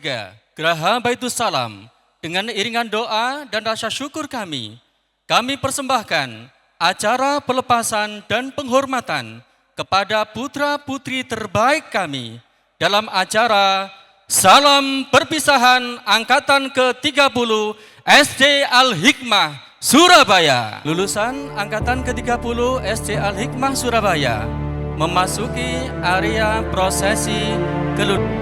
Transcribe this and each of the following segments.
ketiga, Geraha Baitus Salam, dengan iringan doa dan rasa syukur kami persembahkan acara pelepasan dan penghormatan kepada putra-putri terbaik kami dalam acara Salam Perpisahan Angkatan ke-30 SD Al-Hikmah Surabaya. Lulusan Angkatan ke-30 SD Al-Hikmah Surabaya memasuki area prosesi gelut.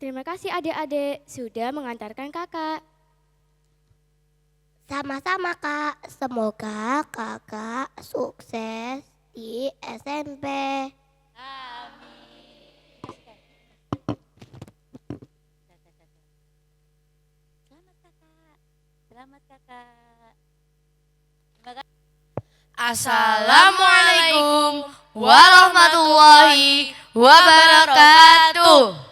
Terima kasih adik-adik sudah mengantarkan kakak. Sama-sama kak, semoga kakak sukses di SMP. Amin. Selamat kakak. Assalamualaikum warahmatullahi wabarakatuh.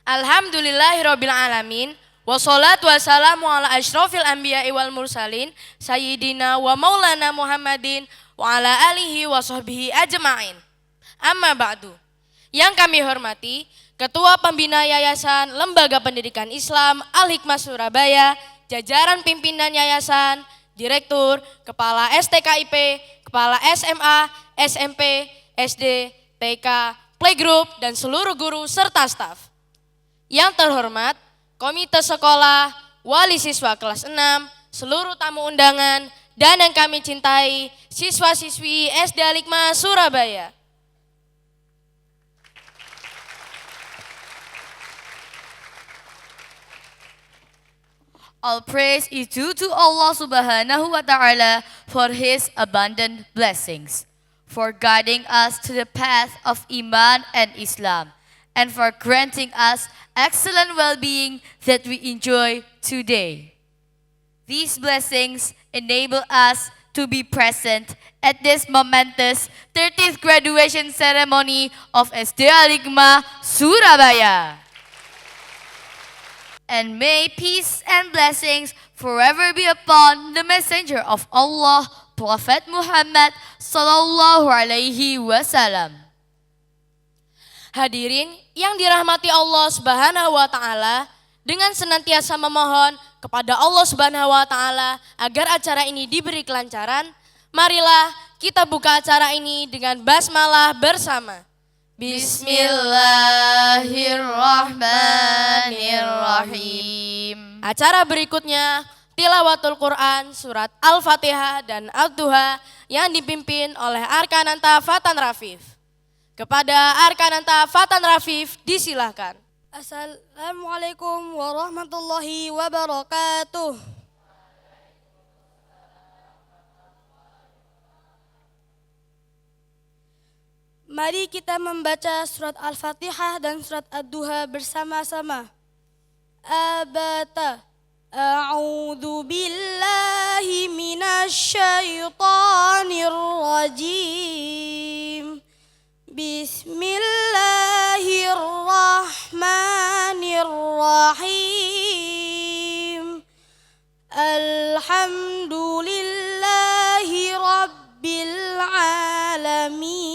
Alhamdulillahirabbil alamin. Wassalatu wassalamu ala asyrofil anbiya'i wal mursalin sayyidina wa maulana Muhammadin wa ala alihi wa sahbihi ajma'in. Amma ba'du. Yang kami hormati Ketua Pembina Yayasan Lembaga Pendidikan Islam Al-Hikmah Surabaya, jajaran pimpinan yayasan, direktur, kepala STKIP, kepala SMA, SMP, SD, TK, playgroup, dan seluruh guru serta staf. Yang terhormat, komite sekolah, wali siswa kelas 6, seluruh tamu undangan, dan yang kami cintai, siswa-siswi SD Al-Hikmah Surabaya. All praise is due to Allah subhanahu wa ta'ala for His abundant blessings, for guiding us to the path of Iman and Islam, and for granting us excellent well-being that we enjoy today. These blessings enable us to be present at this momentous 30th graduation ceremony of SD Al-Hikmah Surabaya. And may peace and blessings forever be upon the messenger of Allah, Prophet Muhammad sallallahu alaihi wasallam. Hadirin yang dirahmati Allah Subhanahu wa taala, dengan senantiasa memohon kepada Allah Subhanahu wa taala agar acara ini diberi kelancaran, marilah kita buka acara ini dengan basmalah bersama. Bismillahirrahmanirrahim. Acara berikutnya tilawatul Quran surat Al-Fatihah dan Ad-Duha yang dipimpin oleh Arkananta Fatan Rafif. Kepada Arkananta Fatan Rafif disilahkan. Assalamualaikum warahmatullahi wabarakatuh. Mari kita membaca surat Al-Fatihah dan surat Ad-Duha bersama-sama. Abata. A'udzu billahi minasyaitonir rajim. Bismillahirrahmanirrahim. Alhamdulillahi rabbil alamin.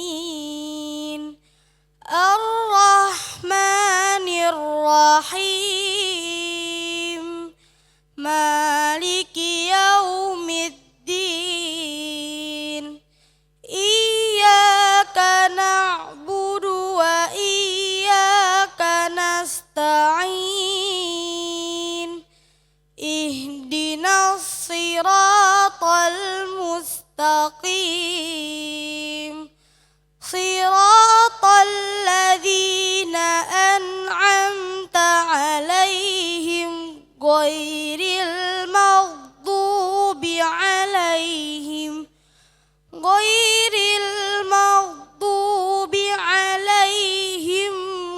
Ar-Rahmanir-Rahim. Maliki yaumiddin. Iyyaka na'budu wa iyyaka nasta'in. Ihdinas siratal mustaqim. Siratal ladzina an'amta 'alaihim ghairil maghdubi 'alaihim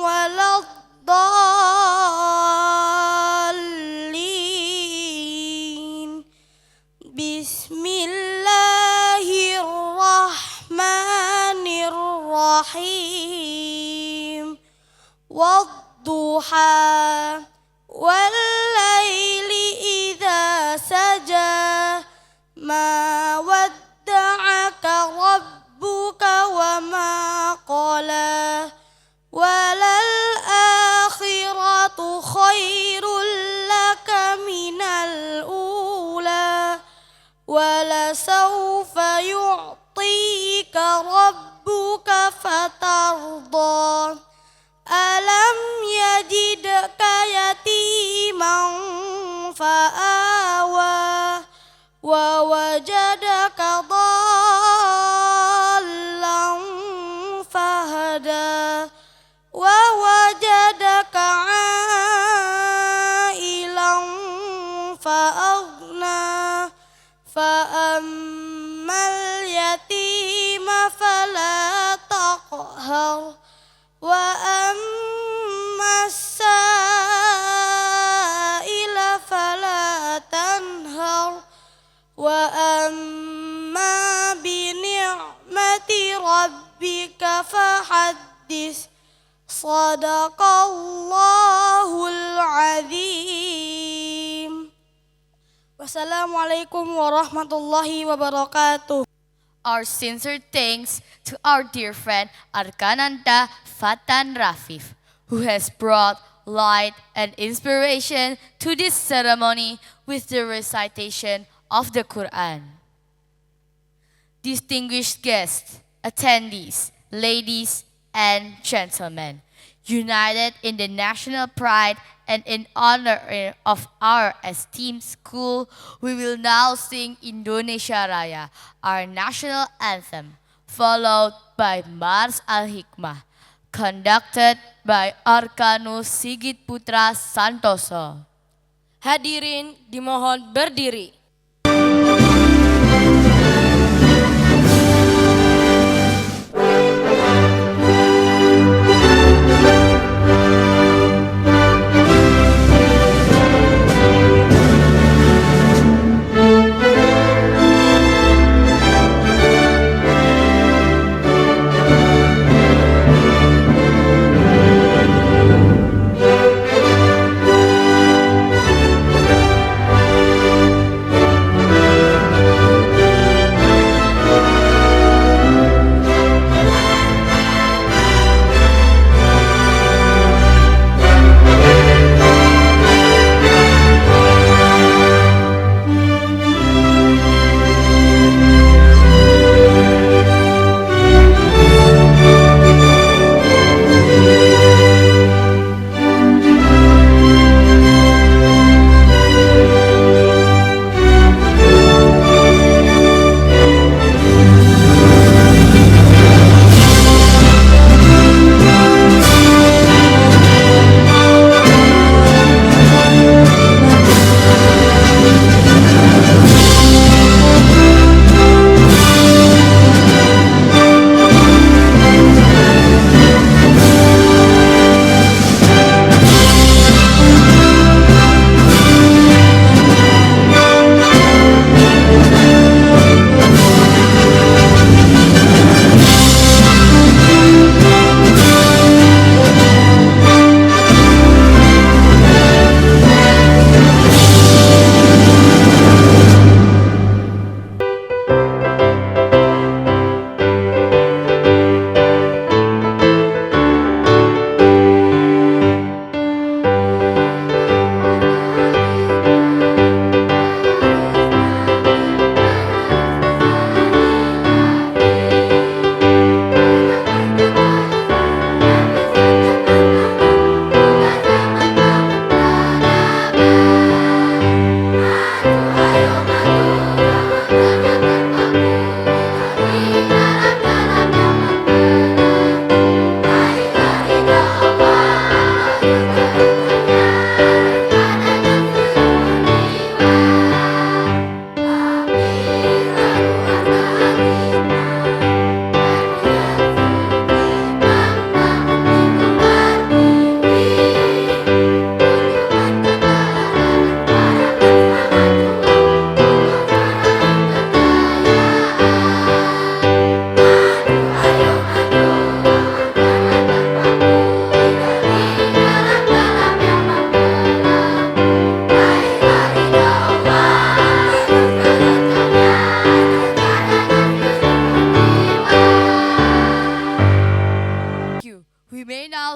waladdallin. Bismillahirrahmanirrahim. Wadduha wal-laili idza saja. Ma wadda'aka rabbuka wa ma qala. Walal akhiratu khairul laka minal ula. Walasawfa yu'tika rabbuka fatarda. Alam yajidka yatiman fa'awa. Wa wajadaka dhallan fahada. Wa wajadaka 'ailan fa'aghna. Fa'ammal yatima fala taqhar. Wa ammas sa'ila fala tanhar. Wa amma bi ni'mati rabbika fahaddis. Sadaqallahul azim. Wassalamualaikum warahmatullahi wabarakatuh. Our sincere thanks to our dear friend Arkananta Fatan Rafif, who has brought light and inspiration to this ceremony with the recitation of the Quran. Distinguished guests, attendees, ladies and gentlemen, united in the national pride and in honor of our esteemed school, we will now sing Indonesia Raya, our national anthem, followed by Mars Al-Hikmah, conducted by Arkanus Sigit Putra Santoso. Hadirin dimohon berdiri.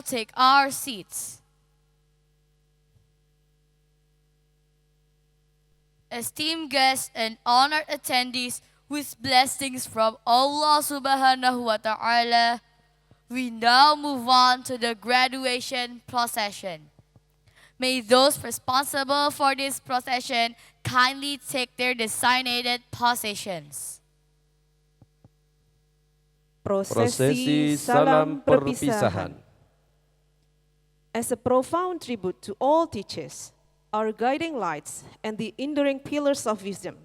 take our seats. Esteemed guests and honored attendees, with blessings from Allah Subhanahu wa Ta'ala, we now move on to the graduation procession. May those responsible for this procession kindly take their designated positions. Prosesi Salam Perpisahan. As a profound tribute to all teachers, our guiding lights, and the enduring pillars of wisdom,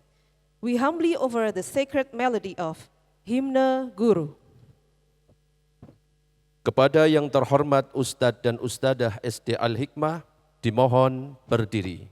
we humbly offer the sacred melody of Himne Guru. Kepada yang terhormat Ustadz dan Ustadzah SD Al-Hikmah, dimohon berdiri.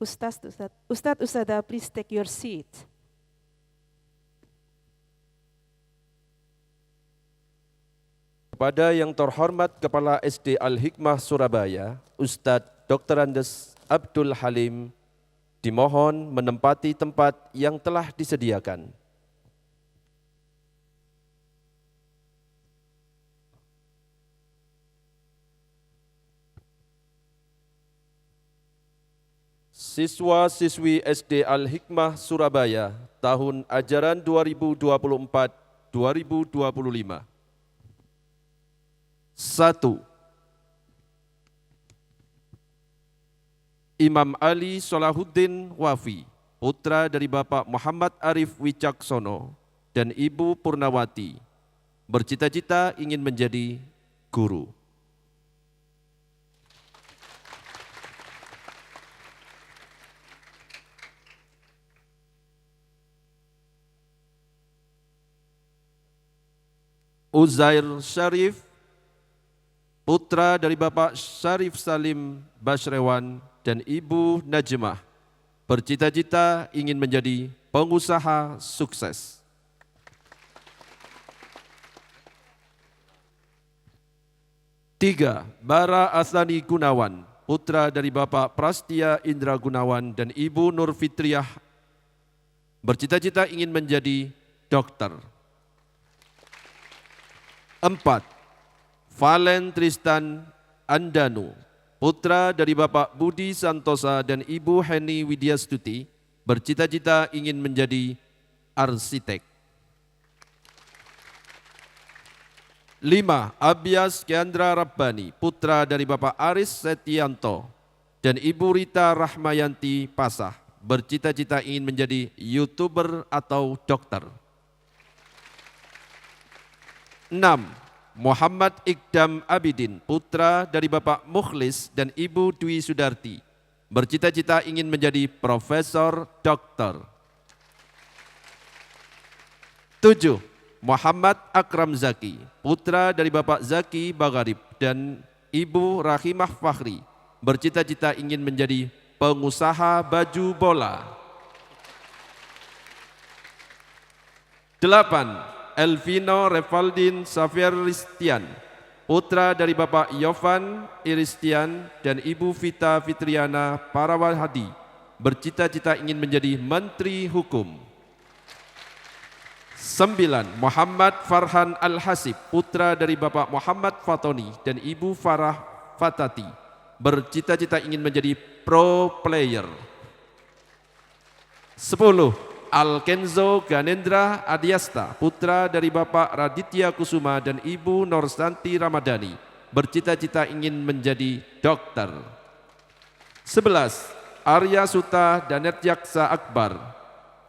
Ustadz, Ustadzah, please take your seat. Kepada yang terhormat Kepala SD Al-Hikmah Surabaya, Ustadz Dr. Andes Abdul Halim, dimohon menempati tempat yang telah disediakan. Siswa-siswi SD Al-Hikmah Surabaya tahun ajaran 2024-2025. 1. Imam Ali Solahuddin Wafi, putra dari Bapak Muhammad Arif Wicaksono dan Ibu Purnawati, bercita-cita ingin menjadi guru. Uzair Syarif, putra dari Bapak Syarif Salim Basrewan dan Ibu Najmah, bercita-cita ingin menjadi pengusaha sukses. 3. Bara Asani Gunawan, putra dari Bapak Prastia Indra Gunawan dan Ibu Nur Fitriah, bercita-cita ingin menjadi dokter. 4. Valen Tristan Andanu, putra dari Bapak Budi Santosa dan Ibu Heni Widyastuti, bercita-cita ingin menjadi arsitek. 5. Abias Kendra Rabbani, putra dari Bapak Aris Setianto dan Ibu Rita Rahmayanti Pasah, bercita-cita ingin menjadi YouTuber atau dokter. 6. Muhammad Ikdam Abidin, putra dari Bapak Mukhlis dan Ibu Dwi Sudarti, bercita-cita ingin menjadi profesor dokter. 7. Muhammad Akram Zaki, putra dari Bapak Zaki Bagarib dan Ibu Rahimah Fakhri, bercita-cita ingin menjadi pengusaha baju bola. 8. Elvino Revaldin Xavier Ristian, putra dari Bapak Yovan Iristian dan Ibu Vita Fitriana Parawahadi, bercita-cita ingin menjadi Menteri Hukum. 9. Muhammad Farhan Al-Hasib, putra dari Bapak Muhammad Fatoni dan Ibu Farah Fatati, bercita-cita ingin menjadi pro player. 10. Alkenzo Ganendra Adiasta, putra dari Bapak Raditya Kusuma dan Ibu Norsanti Ramadhani, bercita-cita ingin menjadi dokter. 11. Arya Suta Danet Yaksa Akbar,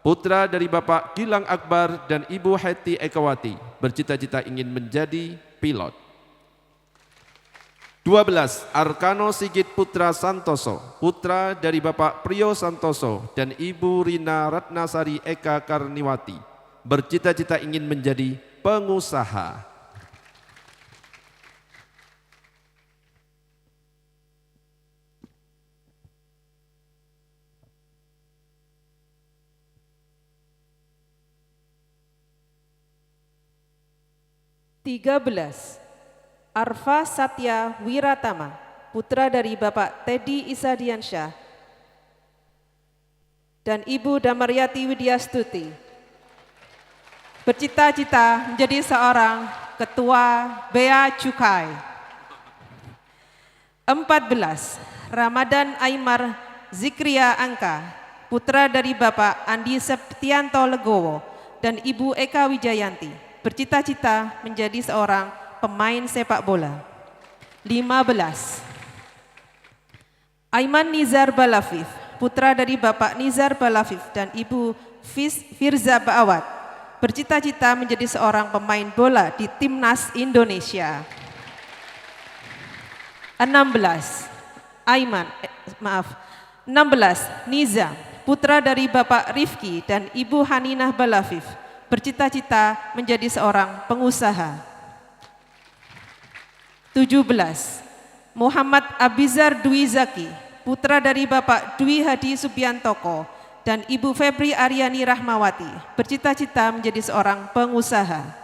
putra dari Bapak Gilang Akbar dan Ibu Heti Ekawati, bercita-cita ingin menjadi pilot. 12. Arkano Sigit Putra Santoso, putra dari Bapak Priyo Santoso dan Ibu Rina Ratnasari Eka Karniwati, bercita-cita ingin menjadi pengusaha. (13) Arfa Satya Wiratama, putra dari Bapak Teddy Isadiansyah dan Ibu Damaryati Widyastuti, bercita-cita menjadi seorang ketua Bea Cukai. 14. Ramadan Aymar Zikria Angka, putra dari Bapak Andi Septianto Legowo dan Ibu Eka Wijayanti, bercita-cita menjadi seorang pemain sepak bola. 15. Aiman Nizar Balafif, putra dari Bapak Nizar Balafif dan Ibu Firza Baawat, bercita-cita menjadi seorang pemain bola di Timnas Indonesia. 16. Niza, putra dari Bapak Rifki dan Ibu Haninah Balafif, bercita-cita menjadi seorang pengusaha. 17. Muhammad Abizar Dwi Zaki, putra dari Bapak Dwi Hadi Subiantoko dan Ibu Febri Aryani Rahmawati, bercita-cita menjadi seorang pengusaha.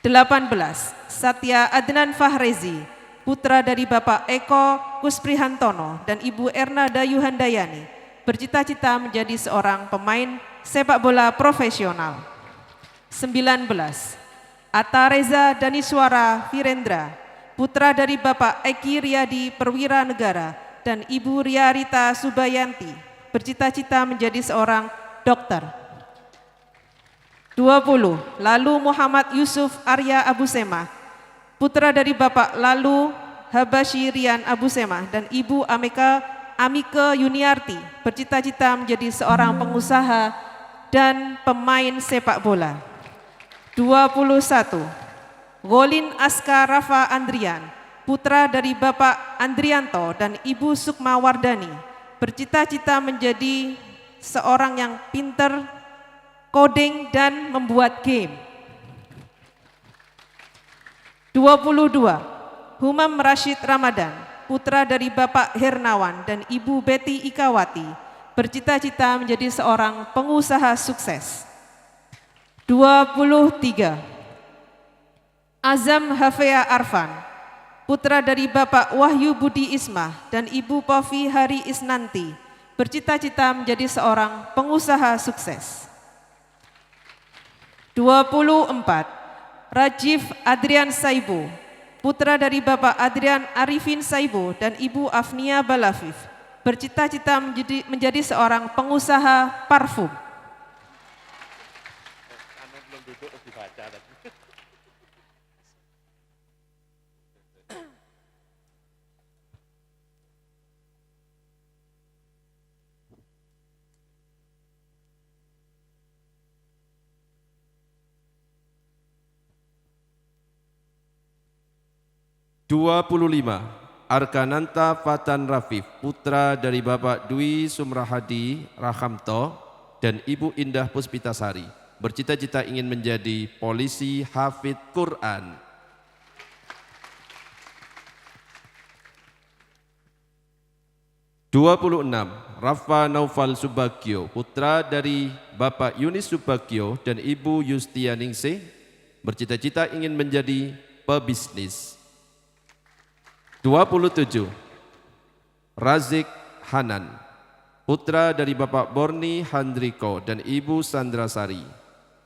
18. Satya Adnan Fahrezi, putra dari Bapak Eko Kusprihantono dan Ibu Erna Dayuhandayani, bercita-cita menjadi seorang pemain sepak bola profesional. 19. Atta Reza Daniswara Virendra, putra dari Bapak Eki Riyadi Perwira Negara dan Ibu Riarita Subayanti, bercita-cita menjadi seorang dokter. 20. Lalu Muhammad Yusuf Arya Abu Sema, putra dari Bapak Lalu Habashi Rian Abu Sema dan Ibu Amike Yuniarti, bercita-cita menjadi seorang pengusaha dan pemain sepak bola. 21. Golin Aska Rafa Andrian, putra dari Bapak Andrianto dan Ibu Sukma Wardani, bercita-cita menjadi seorang yang pinter coding dan membuat game. 22. Humam Rashid Ramadan, putra dari Bapak Hernawan dan Ibu Betty Ikawati, bercita-cita menjadi seorang pengusaha sukses. 23. Azam Hafea Arfan, putra dari Bapak Wahyu Budi Ismah dan Ibu Pofi Hari Isnanti, bercita-cita menjadi seorang pengusaha sukses. 24. Rajif Adrian Saibo, putra dari Bapak Adrian Arifin Saibo dan Ibu Afnia Balafif, bercita-cita menjadi seorang pengusaha parfum. 25. Arkananta Fatan Rafif, putra dari Bapak Dwi Sumrahadi Rahamto dan Ibu Indah Puspitasari, bercita-cita ingin menjadi polisi hafid Quran. 26. Rafa Naufal Subagio, putra dari Bapak Yunis Subagio dan Ibu Yustianingsih, bercita-cita ingin menjadi pebisnis. 27. Razik Hanan, putra dari Bapak Borni Handriko dan Ibu Sandrasari,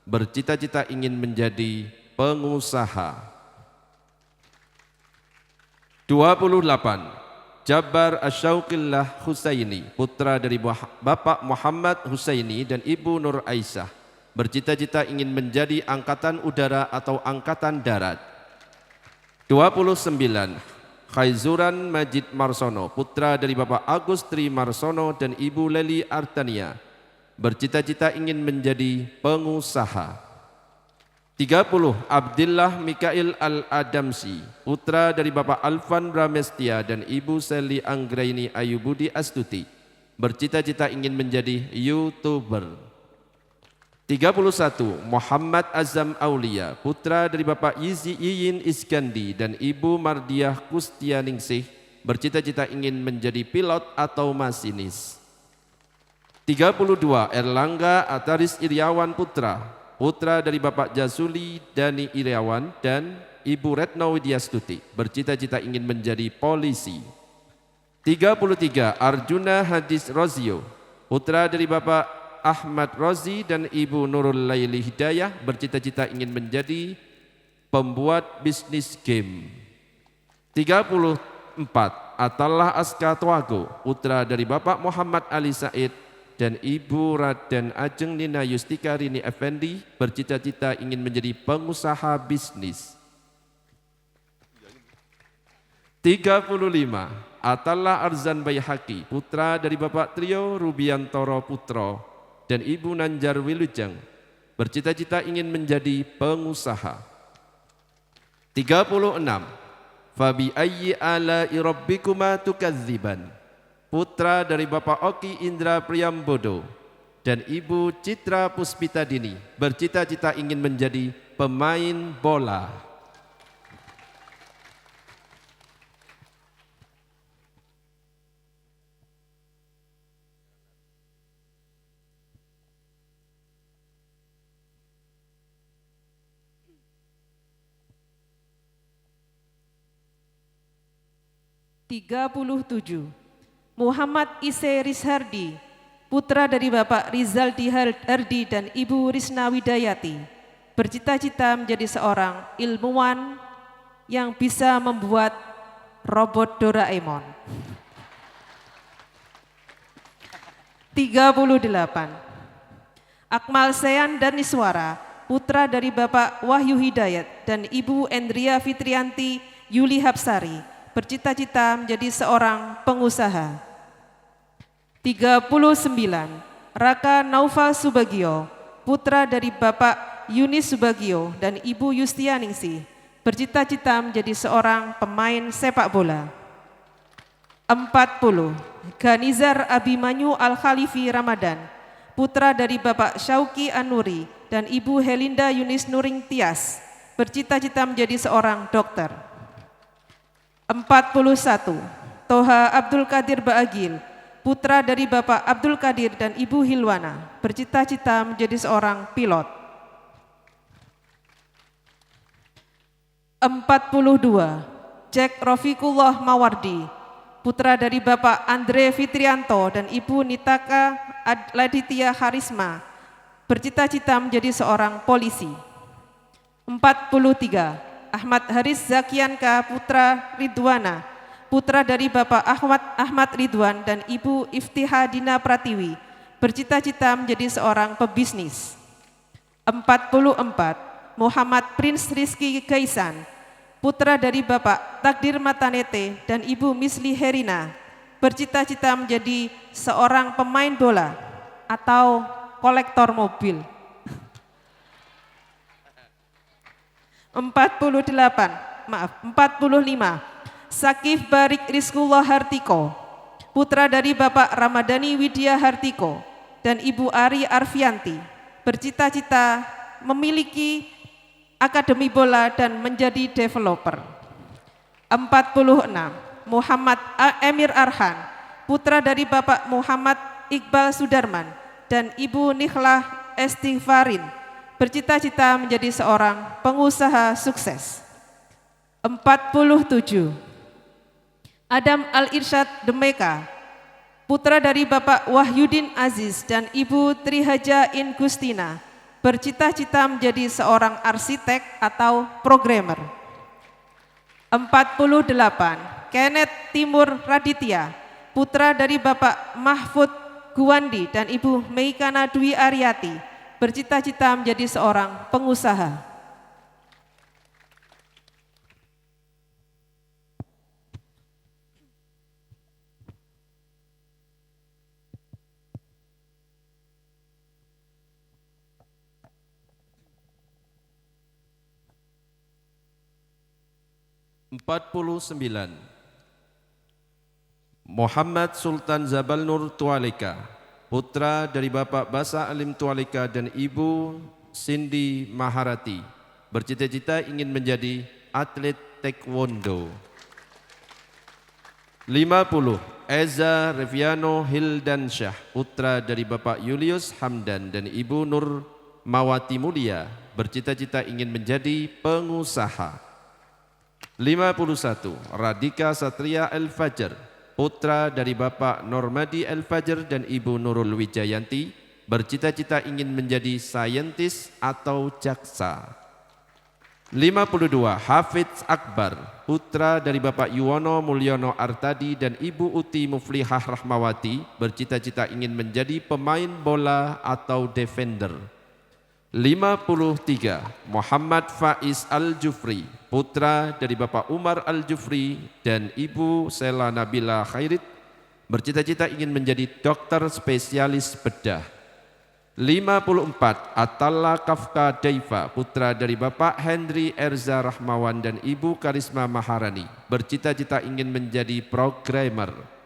bercita-cita ingin menjadi pengusaha. 28. Jabar Asyauqillah Husaini, putra dari Bapak Muhammad Husaini dan Ibu Nur Aisyah, bercita-cita ingin menjadi angkatan udara atau angkatan darat. 29. Khaizuran Majid Marsono, putra dari Bapak Agus Tri Marsono dan Ibu Leli Artania, bercita-cita ingin menjadi pengusaha. 30. Abdillah Mikail Al-Adamsi, putra dari Bapak Alvan Bramestia dan Ibu Seli Anggraini Ayubudi Astuti, bercita-cita ingin menjadi YouTuber. 31. Muhammad Azam Aulia, putra dari Bapak Yiyin Iskandi dan Ibu Mardiah Kustianingsih, bercita-cita ingin menjadi pilot atau masinis. 32. Erlangga Ataris Iriawan Putra, putra dari Bapak Jasuli Dani Iriawan dan Ibu Retno Widyastuti, bercita-cita ingin menjadi polisi. 33. Arjuna Hadis Rozio, putra dari Bapak Ahmad Rozi dan Ibu Nurul Laili Hidayah, bercita-cita ingin menjadi pembuat bisnis game. 34. Atallah Aska Tuago, putra dari Bapak Muhammad Ali Said dan Ibu Raden Ajeng Nina Yustika Rini Effendi, bercita-cita ingin menjadi pengusaha bisnis. 35. Atallah Arzan Bayhaqi, putra dari Bapak Trio Rubiantoro Putro dan Ibu Nanjar Wilujeng, bercita-cita ingin menjadi pengusaha. 36. Fabi ayyi ala'i rabbikuma tukadziban, putra dari Bapak Oki Indra Priyambodo dan Ibu Citra Puspitadini, bercita-cita ingin menjadi pemain bola. 37. Muhammad Ise Rizhardi, putra dari Bapak Rizaldi Hardi dan Ibu Risna Widayati, bercita-cita menjadi seorang ilmuwan yang bisa membuat robot Doraemon. 38. Akmal Sean dan Iswara, putra dari Bapak Wahyu Hidayat dan Ibu Endria Fitrianti Yuli Hapsari, bercita-cita menjadi seorang pengusaha. 39. Raka Naufal Subagio, putra dari Bapak Yunis Subagio dan Ibu Yustianingsih, bercita-cita menjadi seorang pemain sepak bola. 40. Ganizar Abimanyu Al-Khalifi Ramadan, putra dari Bapak Syauki Anuri dan Ibu Helinda Yunis Nuring Tias, bercita-cita menjadi seorang dokter. 41. Toha Abdul Qadir Baagil, putra dari Bapak Abdul Qadir dan Ibu Hilwana, bercita-cita menjadi seorang pilot. 42. Jack Rofikullah Mawardi, putra dari Bapak Andre Fitrianto dan Ibu Nitaka Laditya Harisma, bercita-cita menjadi seorang polisi. 43. Ahmad Haris Zakianka putra Ridwana, putra dari Bapak Ahmad Ridwan dan Ibu Iftihadina Pratiwi, bercita-cita menjadi seorang pebisnis. 44. Muhammad Prince Rizky Kaisan, putra dari Bapak Takdir Matanete dan Ibu Misli Herina, bercita-cita menjadi seorang pemain bola atau kolektor mobil. 45. Sakif Barik Rizkullah Hartiko, putra dari Bapak Ramadhani Widya Hartiko dan Ibu Ari Arfianti, bercita-cita memiliki akademi bola dan menjadi developer. 46. Muhammad Emir Arhan, putra dari Bapak Muhammad Iqbal Sudarman dan Ibu Nikhlah Estighfarin, bercita-cita menjadi seorang pengusaha sukses. 47. Adam Al-Irsyad Demeka, putra dari Bapak Wahyudin Aziz dan Ibu Trihaja In Gustina, bercita-cita menjadi seorang arsitek atau programmer. 48. Kenneth Timur Raditya, putra dari Bapak Mahfud Guwandi dan Ibu Meikana Dwi Aryati, bercita-cita menjadi seorang pengusaha. (49) Muhammad Sultan Zabal Nur Tualika, putra dari Bapak Basa Alim Tualika dan Ibu Cindy Maharati, bercita-cita ingin menjadi atlet taekwondo. 50. Eza Reviano Hildansyah, putra dari Bapak Julius Hamdan dan Ibu Nur Mawati Mulia, bercita-cita ingin menjadi pengusaha. 51. Radika Satria El-Fajar, putra dari Bapak Normadi El-Fajar dan Ibu Nurul Wijayanti, bercita-cita ingin menjadi saintis atau jaksa. 52. Hafidz Akbar, putra dari Bapak Yuwono Mulyono Artadi dan Ibu Uti Muflihah Rahmawati, bercita-cita ingin menjadi pemain bola atau defender. 53. Muhammad Faiz Al-Jufri, putra dari Bapak Umar Al-Jufri dan Ibu Sela Nabila Khairit, bercita-cita ingin menjadi dokter spesialis bedah. 54. Atalla Kafka Daifa, putra dari Bapak Henry Erza Rahmawan dan Ibu Karisma Maharani, bercita-cita ingin menjadi programmer.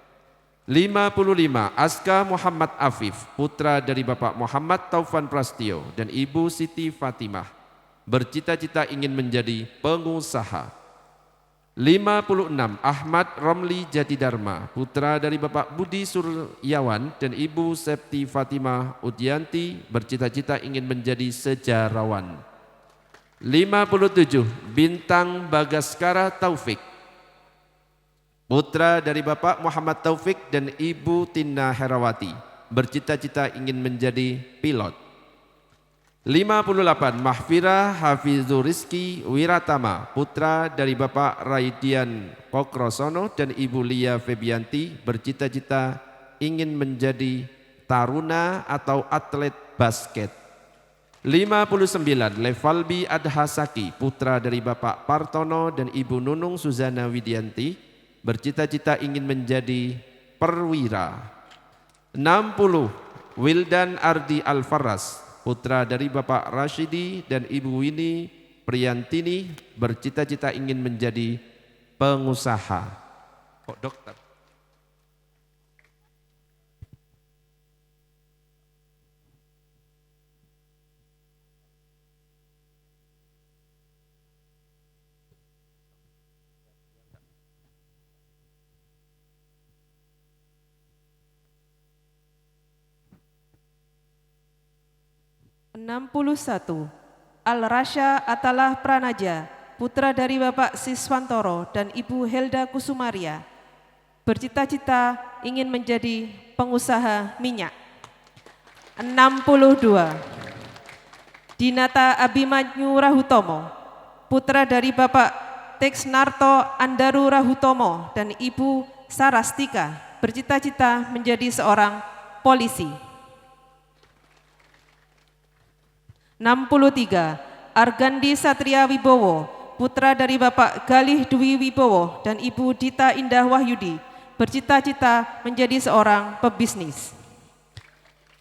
55. Aska Muhammad Afif, putra dari Bapak Muhammad Taufan Prastio dan Ibu Siti Fatimah, bercita-cita ingin menjadi pengusaha. 56. Ahmad Romli Jatidharma, putra dari Bapak Budi Suryawan dan Ibu Septi Fatimah Udianti, bercita-cita ingin menjadi sejarawan. 57. Bintang Bagaskara Taufik, putra dari Bapak Muhammad Taufik dan Ibu Tina Herawati, bercita-cita ingin menjadi pilot. 58 Mahfira Hafizur Rizki Wiratama, putra dari Bapak Raidian Kokrosono dan Ibu Lia Febianti, bercita-cita ingin menjadi taruna atau atlet basket. 59 Levalbi Adhasaki, putra dari Bapak Partono dan Ibu Nunung Suzana Widianti, bercita-cita ingin menjadi perwira. 60 Wildan Ardi Alfaras, putra dari Bapak Rashidi dan Ibu Wini Priyantini, bercita-cita ingin menjadi pengusaha. Kok dokter? (61) Al-Rasya Atalah Pranaja, putra dari Bapak Siswantoro dan Ibu Helda Kusumaria, bercita-cita ingin menjadi pengusaha minyak. 62 Dinata Abimanyu Rahutomo, putra dari Bapak Teksnarto Andaru Rahutomo dan Ibu Sarastika, bercita-cita menjadi seorang polisi. 63 Argandi Satria Wibowo, putra dari Bapak Galih Dwi Wibowo dan Ibu Dita Indah Wahyudi, bercita-cita menjadi seorang pebisnis.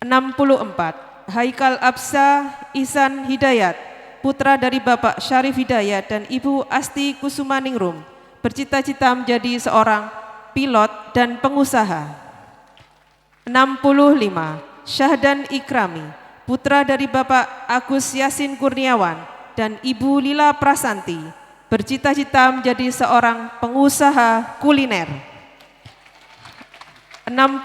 64 Haikal Absa Ihsan Hidayat, putra dari Bapak Syarif Hidayat dan Ibu Asti Kusumaningrum, bercita-cita menjadi seorang pilot dan pengusaha. 65 Syahdan Ikrami, putra dari Bapak Agus Yasin Kurniawan dan Ibu Lila Prasanti, bercita-cita menjadi seorang pengusaha kuliner. 66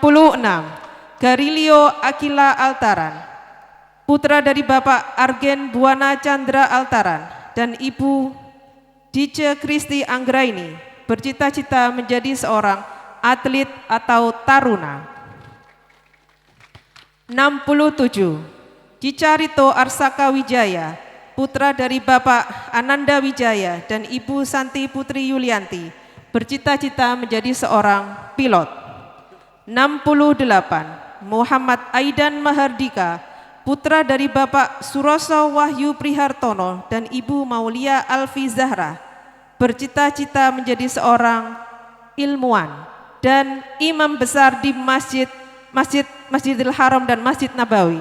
Garilio Akila Altaran, putra dari Bapak Argen Buana Chandra Altaran dan Ibu Dice Kristi Anggraini, bercita-cita menjadi seorang atlet atau taruna. 67 Cicarito Arsaka Wijaya, putra dari Bapak Ananda Wijaya dan Ibu Santi Putri Yulianti, bercita-cita menjadi seorang pilot. 68 Muhammad Aidan Mahardika, putra dari Bapak Suroso Wahyu Prihartono dan Ibu Maulia Alfi Zahra, bercita-cita menjadi seorang ilmuwan dan imam besar di Masjidil Haram dan Masjid Nabawi.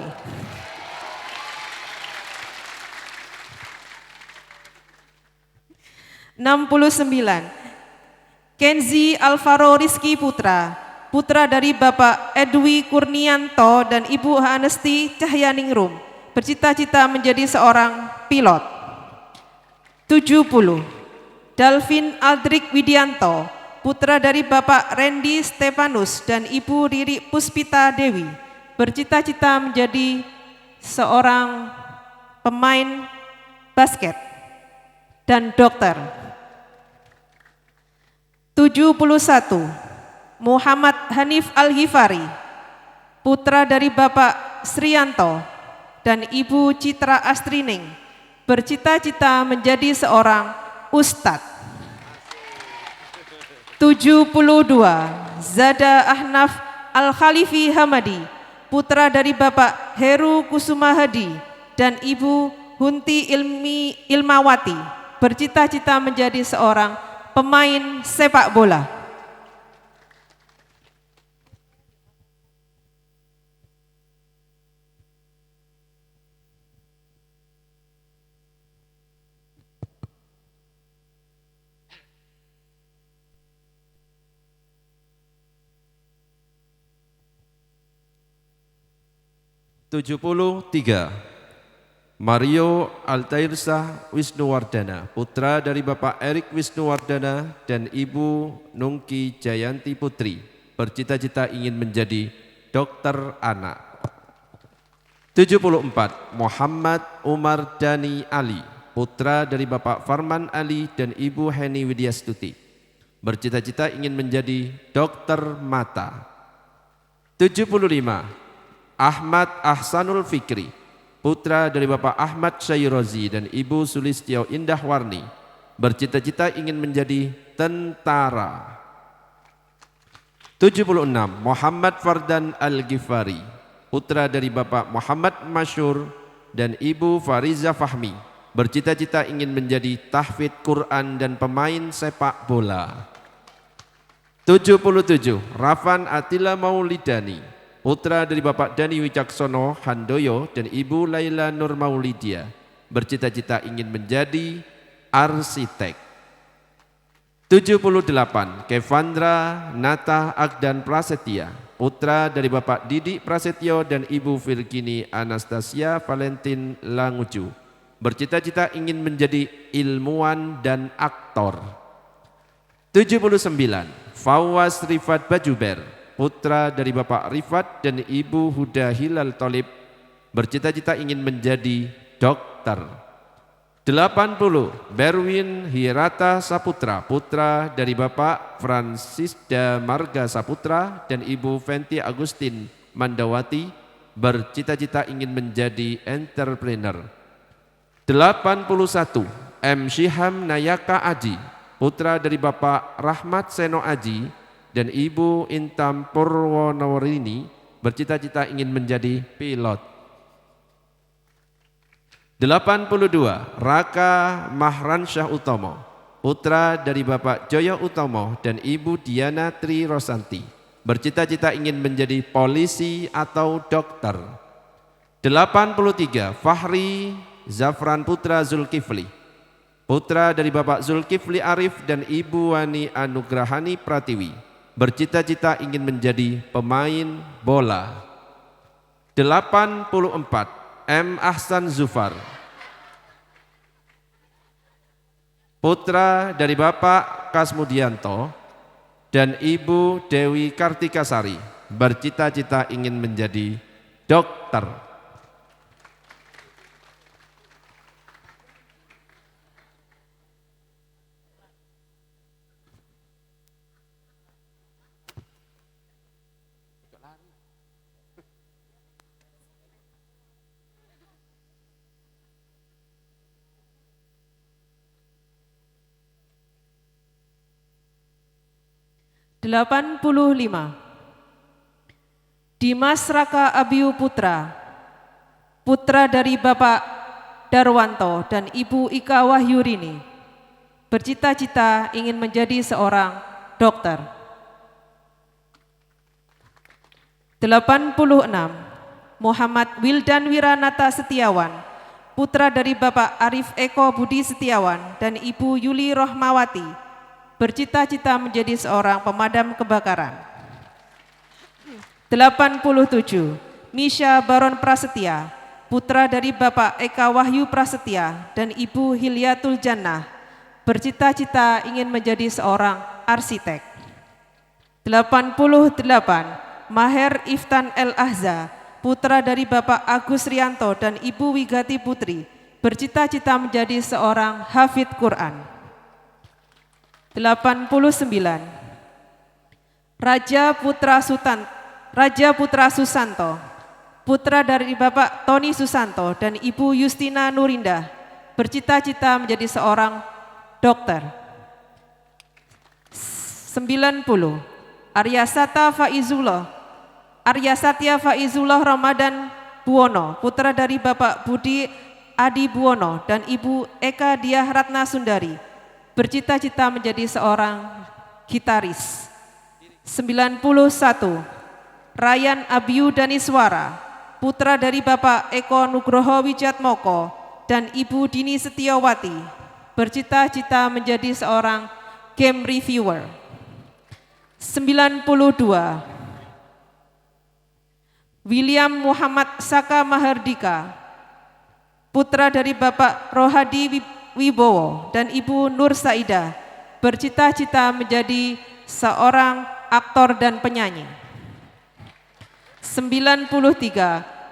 69 Kenzi Alvaro Rizky Putra, putra dari Bapak Edwi Kurnianto dan Ibu Hanesti Cahyaningrum, bercita-cita menjadi seorang pilot. 70 Dalvin Aldrik Widianto, putra dari Bapak Randy Stefanus dan Ibu Riri Puspita Dewi, bercita-cita menjadi seorang pemain basket dan dokter. 71 Muhammad Hanif Al-Ghifari, putra dari Bapak Srianto dan Ibu Citra Astrining, bercita-cita menjadi seorang ustadz. 72 Zada Ahnaf Al-Khalifi Hamadi, putra dari Bapak Heru Kusuma Hadi dan Ibu Hunti Ilmawati, bercita-cita menjadi seorang pemain sepak bola. (73) Mario Altairsah Wisnuwardana, putra dari Bapak Erik Wisnuwardana dan Ibu Nungki Jayanti Putri, bercita-cita ingin menjadi dokter anak. 74 Muhammad Umar Dani Ali, putra dari Bapak Farman Ali dan Ibu Heni Widyastuti, bercita-cita ingin menjadi dokter mata. 75. Ahmad Ahsanul Fikri, putra dari Bapak Ahmad Syairozi dan Ibu Sulistyo Indahwarni, bercita-cita ingin menjadi tentara. 76. Muhammad Fardan Al-Ghifari, putra dari Bapak Muhammad Masyur dan Ibu Fariza Fahmi, bercita-cita ingin menjadi tahfidz Quran dan pemain sepak bola. 77. Rafan Atila Maulidani, putra dari Bapak Dani Wicaksono Handoyo dan Ibu Laila Nur Maulidia, bercita-cita ingin menjadi arsitek. 78. Kevandra Nata Agdan Prasetya, putra dari Bapak Didik Prasetyo dan Ibu Virgini Anastasia Valentin Languju, bercita-cita ingin menjadi ilmuwan dan aktor. 79. Fawaz Rifat Bajuber, putra dari Bapak Rifat dan Ibu Huda Hilal Tolib, bercita-cita ingin menjadi dokter. 80. Berwin Hirata Saputra, putra dari Bapak Francisda Marga Saputra dan Ibu Fenty Agustin Mandawati, bercita-cita ingin menjadi entrepreneur. 81. M. Syiham Nayaka Aji, putra dari Bapak Rahmat Seno Aji dan Ibu Intam Purwonorini, bercita-cita ingin menjadi pilot. 82. Raka Mahransyah Utomo, putra dari Bapak Joyo Utomo dan Ibu Diana Tri Rosanti, bercita-cita ingin menjadi polisi atau dokter. 83. Fahri Zafran Putra Zulkifli, putra dari Bapak Zulkifli Arif dan Ibu Wani Anugrahani Pratiwi, bercita-cita ingin menjadi pemain bola. 84. M. Ahsan Zufar, putra dari Bapak Kasmudianto dan Ibu Dewi Kartikasari, bercita-cita ingin menjadi dokter. Delapan puluh lima. Dimas Raka Abiu Putra, putra dari Bapak Darwanto dan Ibu Ika Wahyurini, bercita-cita ingin menjadi seorang dokter. 86. Muhammad Wildan Wiranata Setiawan, putra dari Bapak Arif Eko Budi Setiawan dan Ibu Yuli Rohmawati, bercita-cita menjadi seorang pemadam kebakaran. 87. Misha Baron Prasetya, putra dari Bapak Eka Wahyu Prasetya dan Ibu Hilyatul Jannah, bercita-cita ingin menjadi seorang arsitek. 88. Maher Iftan El Ahza, putra dari Bapak Agus Rianto dan Ibu Wigati Putri, bercita-cita menjadi seorang hafidz Quran. 89. Raja Putra Susanto, putra dari Bapak Tony Susanto dan Ibu Justina Nurindah, bercita-cita menjadi seorang dokter. 90. Arya Satya Faizullah Ramadan Buwono, putra dari Bapak Budi Adi Buwono dan Ibu Eka Diah Ratna Sundari, bercita-cita menjadi seorang gitaris. 91. Ryan Abiu Daniswara, putra dari Bapak Eko Nugroho Wijatmoko dan Ibu Dini Setiawati, bercita-cita menjadi seorang game reviewer. 92. William Muhammad Saka Mahardika, putra dari Bapak Rohadi Wibowo dan Ibu Nur Saidah, bercita-cita menjadi seorang aktor dan penyanyi. 93.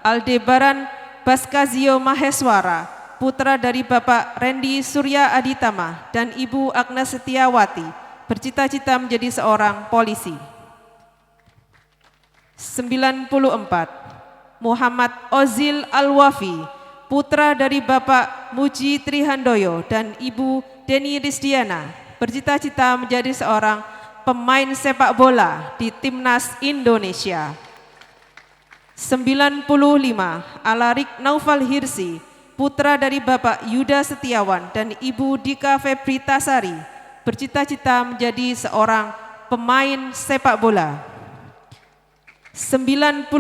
Aldebaran Baskazio Maheswara, putra dari Bapak Randy Surya Aditama dan Ibu Agnes Setiawati, bercita-cita menjadi seorang polisi. 94. Muhammad Ozil Al-Wafi, putra dari Bapak Muji Trihandoyo dan Ibu Deni Risdiana, bercita-cita menjadi seorang pemain sepak bola di Timnas Indonesia. 95. Alarik Naufal Hirsi, putra dari Bapak Yuda Setiawan dan Ibu Dika Febritasari, bercita-cita menjadi seorang pemain sepak bola. 96.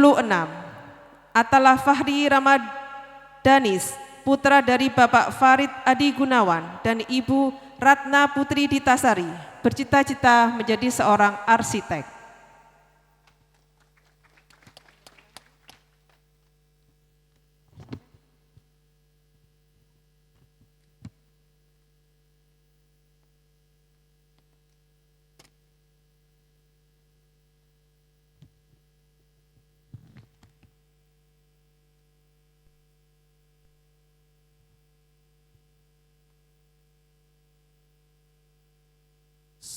Atalah Fahri Ramadanis, putra dari Bapak Farid Adi Gunawan dan Ibu Ratna Putri Ditasari, bercita-cita menjadi seorang arsitek.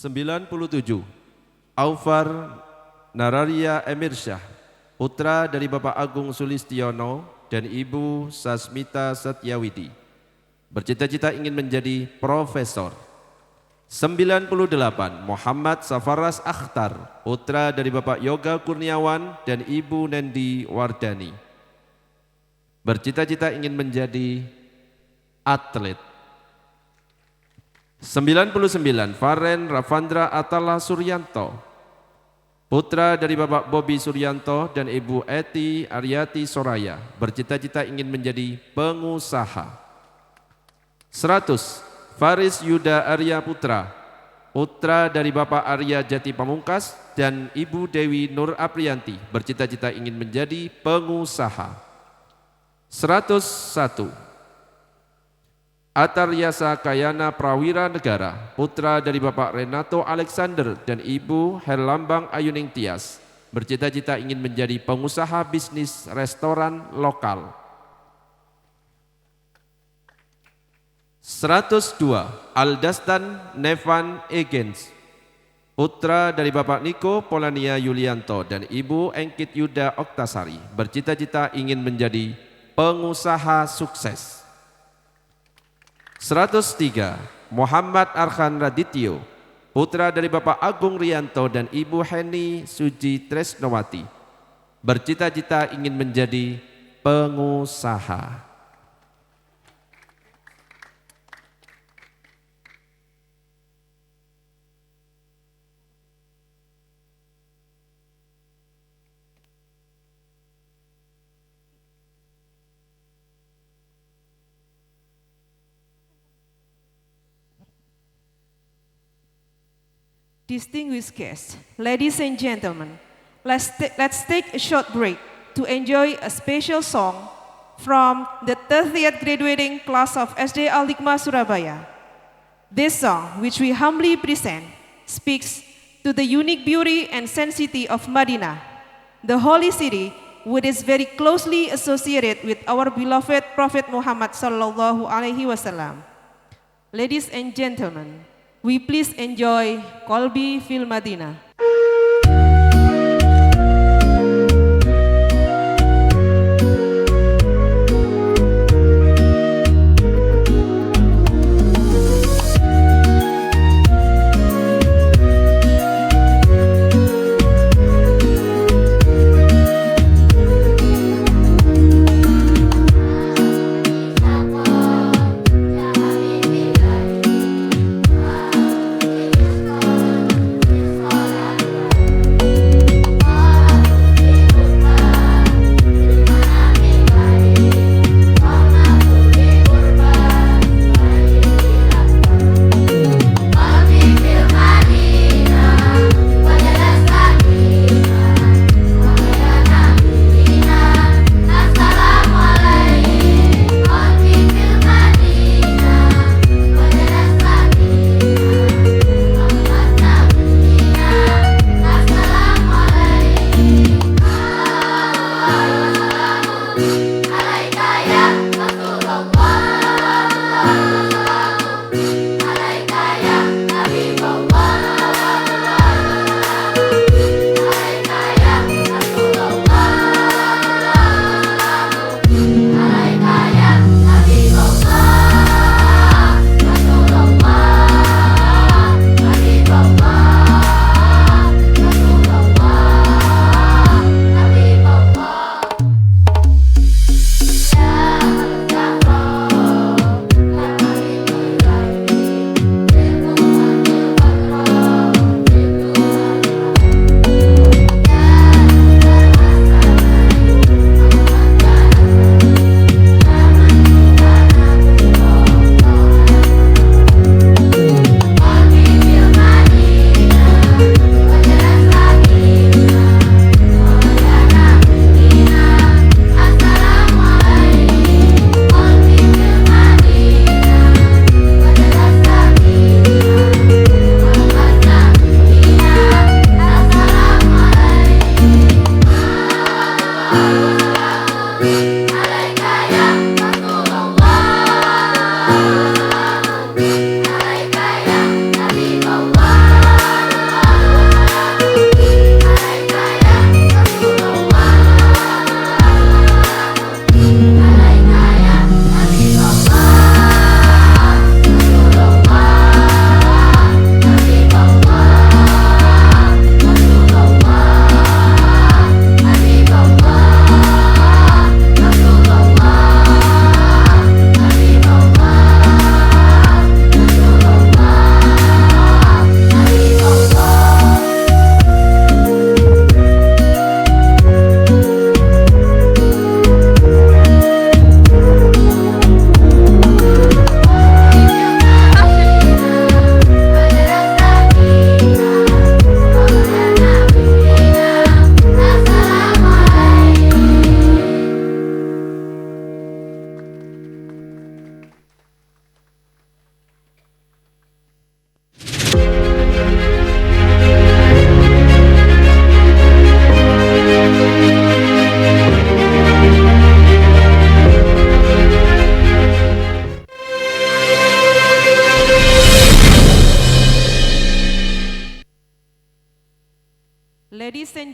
Sembilan 97. Aufar Nararia Emirsyah, putra dari Bapak Agung Sulistiono dan Ibu Sasmita Satyawidi, bercita-cita ingin menjadi profesor. 98. Muhammad Safaras Akhtar, putra dari Bapak Yoga Kurniawan dan Ibu Nendi Wardani, bercita-cita ingin menjadi atlet. 99. Faren Ravandra Atala Suryanto, putra dari Bapak Bobi Suryanto dan Ibu Eti Aryati Soraya, bercita-cita ingin menjadi pengusaha. 100. Faris Yuda Arya Putra, putra dari Bapak Arya Jati Pamungkas dan Ibu Dewi Nur Aprianti, bercita-cita ingin menjadi pengusaha. 101. Ataryasa Kayana Prawira Negara, putra dari Bapak Renato Alexander dan Ibu Herlambang Ayuning Tias, bercita-cita ingin menjadi pengusaha bisnis restoran lokal. 102. Aldastan Nevan Egens, putra dari Bapak Niko Polania Yulianto dan Ibu Engkit Yuda Oktasari, bercita-cita ingin menjadi pengusaha sukses. 103. Muhammad Arhan Radityo, putra dari Bapak Agung Rianto dan Ibu Heni Suji Tresnowati, bercita-cita ingin menjadi pengusaha. Distinguished guests, ladies and gentlemen, let's take a short break to enjoy a special song from the 30th graduating class of SD Al-Hikmah Surabaya. This song, which we humbly present, speaks to the unique beauty and sanctity of Madinah, the holy city which is very closely associated with our beloved Prophet Muhammad sallallahu alaihi wasallam. Ladies and gentlemen, we please enjoy Kolbi Fil Madinah.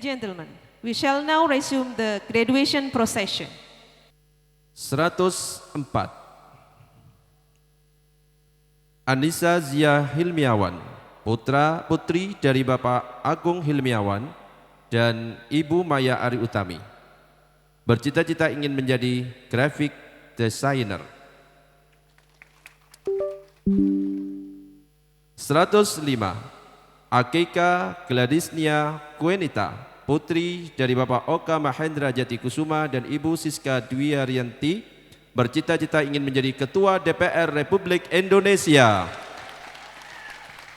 gentlemen, we shall now resume the graduation procession. 104. Anissa Zia Hilmiawan, putra putri dari Bapak Agung Hilmiawan dan Ibu Maya Ari Utami, bercita-cita ingin menjadi graphic designer. 105. Akeka Gladisnia Kuenita, putri dari Bapak Oka Mahendra Jati Kusuma dan Ibu Siska Dwi Arianti, bercita-cita ingin menjadi Ketua DPR Republik Indonesia.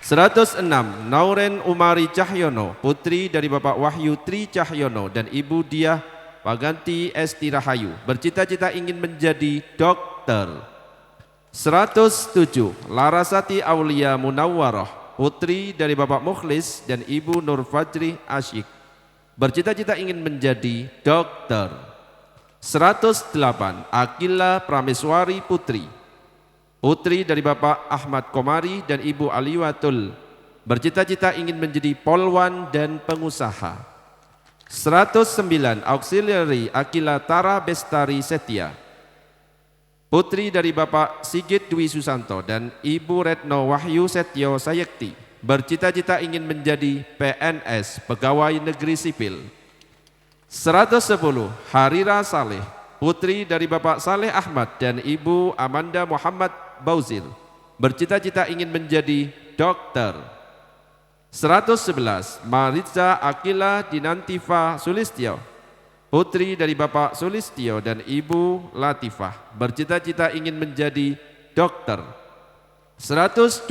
106. Nauren Umari Cahyono, putri dari Bapak Wahyu Tri Cahyono dan Ibu Diah Paganti Esti Rahayu, bercita-cita ingin menjadi dokter. 107. Larasati Aulia Munawwaroh, putri dari Bapak Mukhlis dan Ibu Nur Fajri Asyik, bercita-cita ingin menjadi dokter. 108. Akila Prameswari Putri, putri dari Bapak Ahmad Komari dan Ibu Aliwatul, bercita-cita ingin menjadi polwan dan pengusaha. 109. Auxiliary Akila Tara Bestari Setia, putri dari Bapak Sigit Dwi Susanto dan Ibu Retno Wahyu Setyo Sayekti, bercita-cita ingin menjadi PNS, pegawai negeri sipil. 110. Harira Saleh, putri dari Bapak Saleh Ahmad dan Ibu Amanda Muhammad Bauzil, bercita-cita ingin menjadi dokter. 111. Maritza Akila Dinantifa Sulistyo, putri dari Bapak Sulistyo dan Ibu Latifah, bercita-cita ingin menjadi dokter. 112.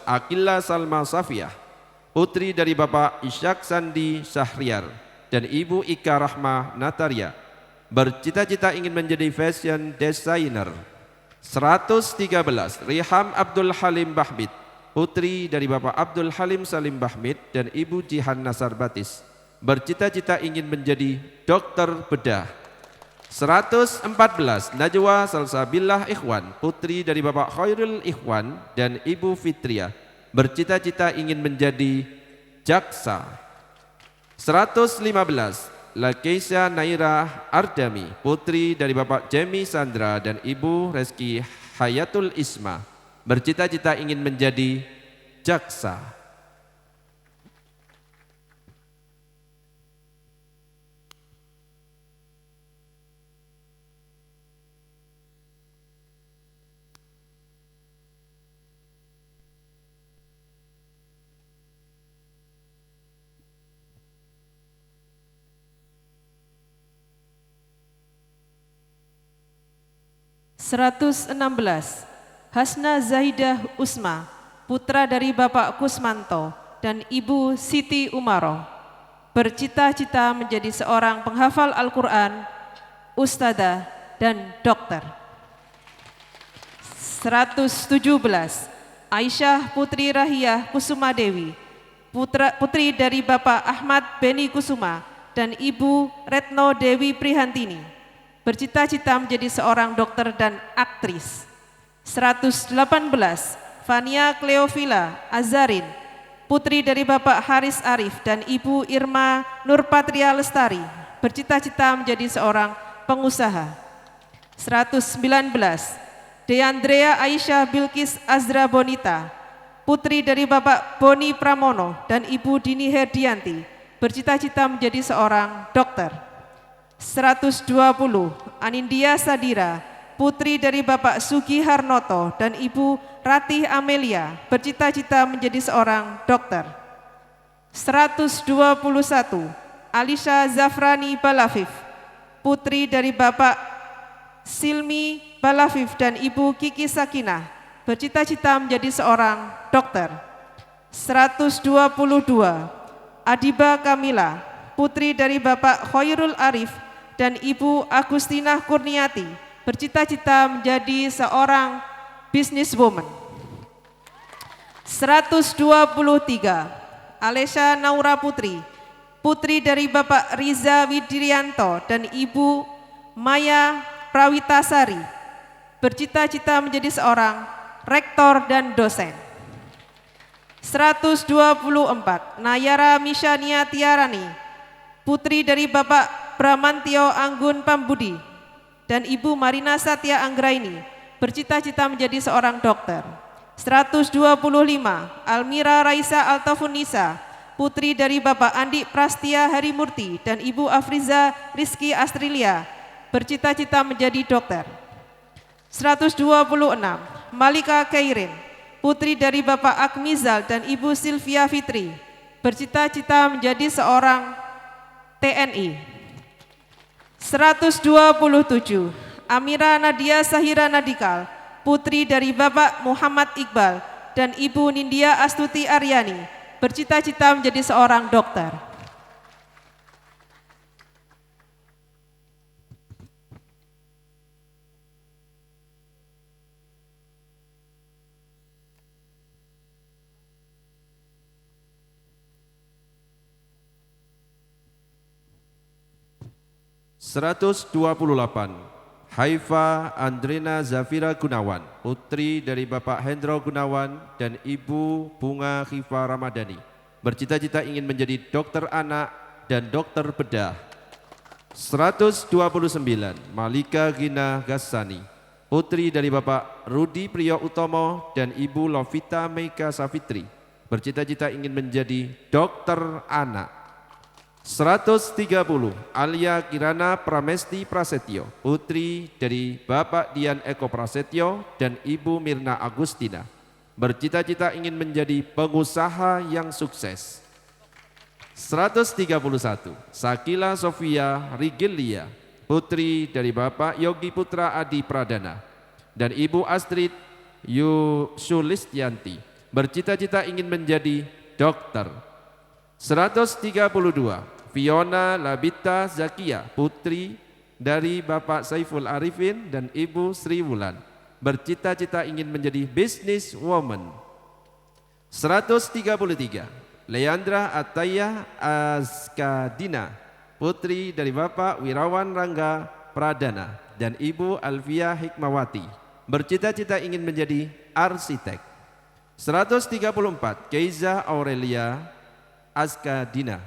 Akila Salma Safiah, putri dari Bapak Ishak Sandi Syahriar dan Ibu Ika Rahma Nataria, bercita-cita ingin menjadi fashion designer. 113. Riham Abdul Halim Bahmid, putri dari Bapak Abdul Halim Salim Bahmid dan Ibu Jihan Nasar Batis, bercita-cita ingin menjadi dokter bedah. 114. Najwa Salsabillah Ikhwan, putri dari Bapak Khairul Ikhwan dan Ibu Fitria, bercita-cita ingin menjadi jaksa. 115. Lakeisha Naira Ardami, putri dari Bapak Jemi Sandra dan Ibu Reski Hayatul Isma, bercita-cita ingin menjadi jaksa. 116. Hasna Zahidah Usma, putra dari Bapak Kusmanto dan Ibu Siti Umaroh, bercita-cita menjadi seorang penghafal Al-Quran, ustadzah, dan dokter. 117. Aisyah Putri Rahiyah Kusuma Dewi, putri dari Bapak Ahmad Beni Kusuma dan Ibu Retno Dewi Prihantini, bercita-cita menjadi seorang dokter dan aktris. 118. Fania Cleovila Azarin, putri dari Bapak Haris Arif dan Ibu Irma Nurpatria Lestari, bercita-cita menjadi seorang pengusaha. 119. Deandrea Aisyah Bilkis Azra Bonita, putri dari Bapak Boni Pramono dan Ibu Dini Herdianti, bercita-cita menjadi seorang dokter. 120. Anindya Sadira, putri dari Bapak Sugi Harnoto dan Ibu Ratih Amelia, bercita-cita menjadi seorang dokter. 121. Alisha Zafrani Balafif, putri dari Bapak Silmi Balafif dan Ibu Kiki Sakinah, bercita-cita menjadi seorang dokter. 122. Adiba Kamila, putri dari Bapak Khairul Arif dan Ibu Agustina Kurniati, bercita-cita menjadi seorang businesswoman. 123. Alesha Naura Putri, putri dari Bapak Riza Widirianto dan Ibu Maya Prawitasari, bercita-cita menjadi seorang rektor dan dosen. 124. Nayara Mishania Tiarani, putri dari Bapak Bramantio Anggun Pambudi dan Ibu Marina Satya Anggraini, bercita-cita menjadi seorang dokter. 125, Almira Raisa Altafunisa, putri dari Bapak Andi Prastia Harimurti dan Ibu Afriza Rizky Astrilia, bercita-cita menjadi dokter. 126, Malika Kairin, putri dari Bapak Akmizal dan Ibu Sylvia Fitri, bercita-cita menjadi seorang TNI. 127, Amira Nadia Sahira Nadikal, putri dari Bapak Muhammad Iqbal dan Ibu Nindya Astuti Aryani, bercita-cita menjadi seorang dokter. (128) Haifa Andrina Zafira Gunawan, putri dari Bapak Hendro Gunawan dan Ibu Bunga Khifa Ramadhani, bercita-cita ingin menjadi dokter anak dan dokter bedah. 129 Malika Gina Gassani, putri dari Bapak Rudi Priyo Utomo dan Ibu Lovita Meika Safitri, bercita-cita ingin menjadi dokter anak. 130 Alia Kirana Pramesti Prasetyo, putri dari Bapak Dian Eko Prasetyo dan Ibu Mirna Agustina, bercita-cita ingin menjadi pengusaha yang sukses. 131 Sakila Sofia Rigilia, putri dari Bapak Yogi Putra Adi Pradana dan Ibu Astrid Sulistianti, bercita-cita ingin menjadi dokter. 132 Fiona Labita Zakia, putri dari Bapak Saiful Arifin dan Ibu Sri Wulan, bercita-cita ingin menjadi business woman. 133 Leandra Ataya Azkadina, putri dari Bapak Wirawan Rangga Pradana dan Ibu Alfia Hikmawati, bercita-cita ingin menjadi arsitek. 134 Keiza Aurelia Azkadina,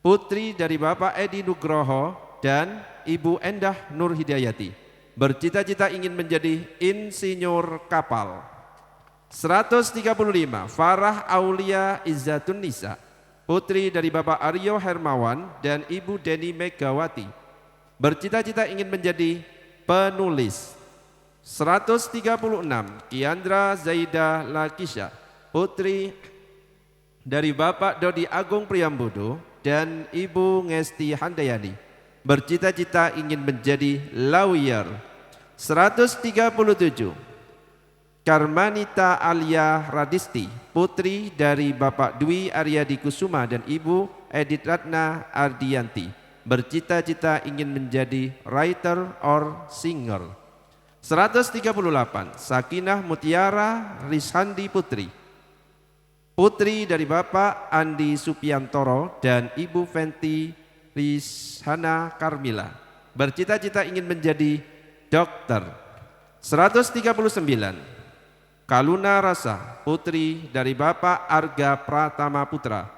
putri dari Bapak Edi Nugroho dan Ibu Endah Nur Hidayati, bercita-cita ingin menjadi insinyur kapal. 135 Farah Aulia Izzatun Nisa, putri dari Bapak Aryo Hermawan dan Ibu Deni Megawati, bercita-cita ingin menjadi penulis. 136 Kiandra Zaida Lakisha, putri dari Bapak Dodi Agung Priambodo dan Ibu Ngesti Handayani, bercita-cita ingin menjadi lawyer. 137 Karmanita Alia Radisti, putri dari Bapak Dwi Aryadi Kusuma dan Ibu Edith Ratna Ardianti, bercita-cita ingin menjadi writer or singer. 138 Sakinah Mutiara Rishandi Putri, putri dari Bapak Andi Supiantoro dan Ibu Fenti Rishana Karmila, bercita-cita ingin menjadi dokter. 139 Kaluna Rasa, putri dari Bapak Arga Pratama Putra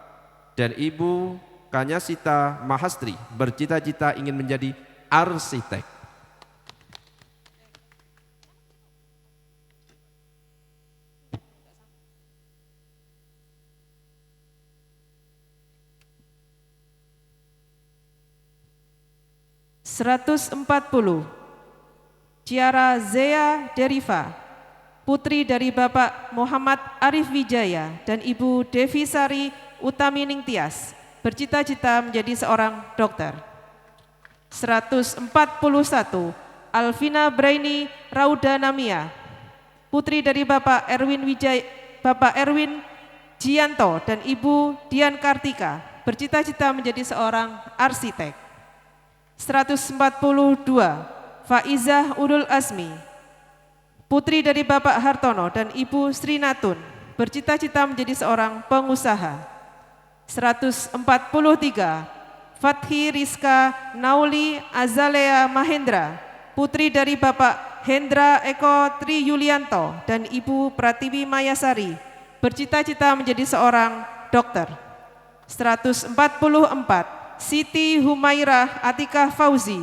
dan Ibu Kanyasita Mahastri, bercita-cita ingin menjadi arsitek. Ciara Zea Deriva, putri dari Bapak Muhammad Arif Wijaya dan Ibu Devi Sari Utami Ningtyas, bercita-cita menjadi seorang dokter. 141 Alvina Braini Rauda Namia, putri dari Bapak Erwin Jianto dan Ibu Dian Kartika, bercita-cita menjadi seorang arsitek. 142 Faizah Ulul Azmi, putri dari Bapak Hartono dan Ibu Sri Natun, bercita-cita menjadi seorang pengusaha. 143 Fathi Rizka Nauli Azalea Mahendra, putri dari Bapak Hendra Eko Tri Yulianto dan Ibu Pratiwi Mayasari, bercita-cita menjadi seorang dokter. 144 Siti Humairah Atikah Fauzi,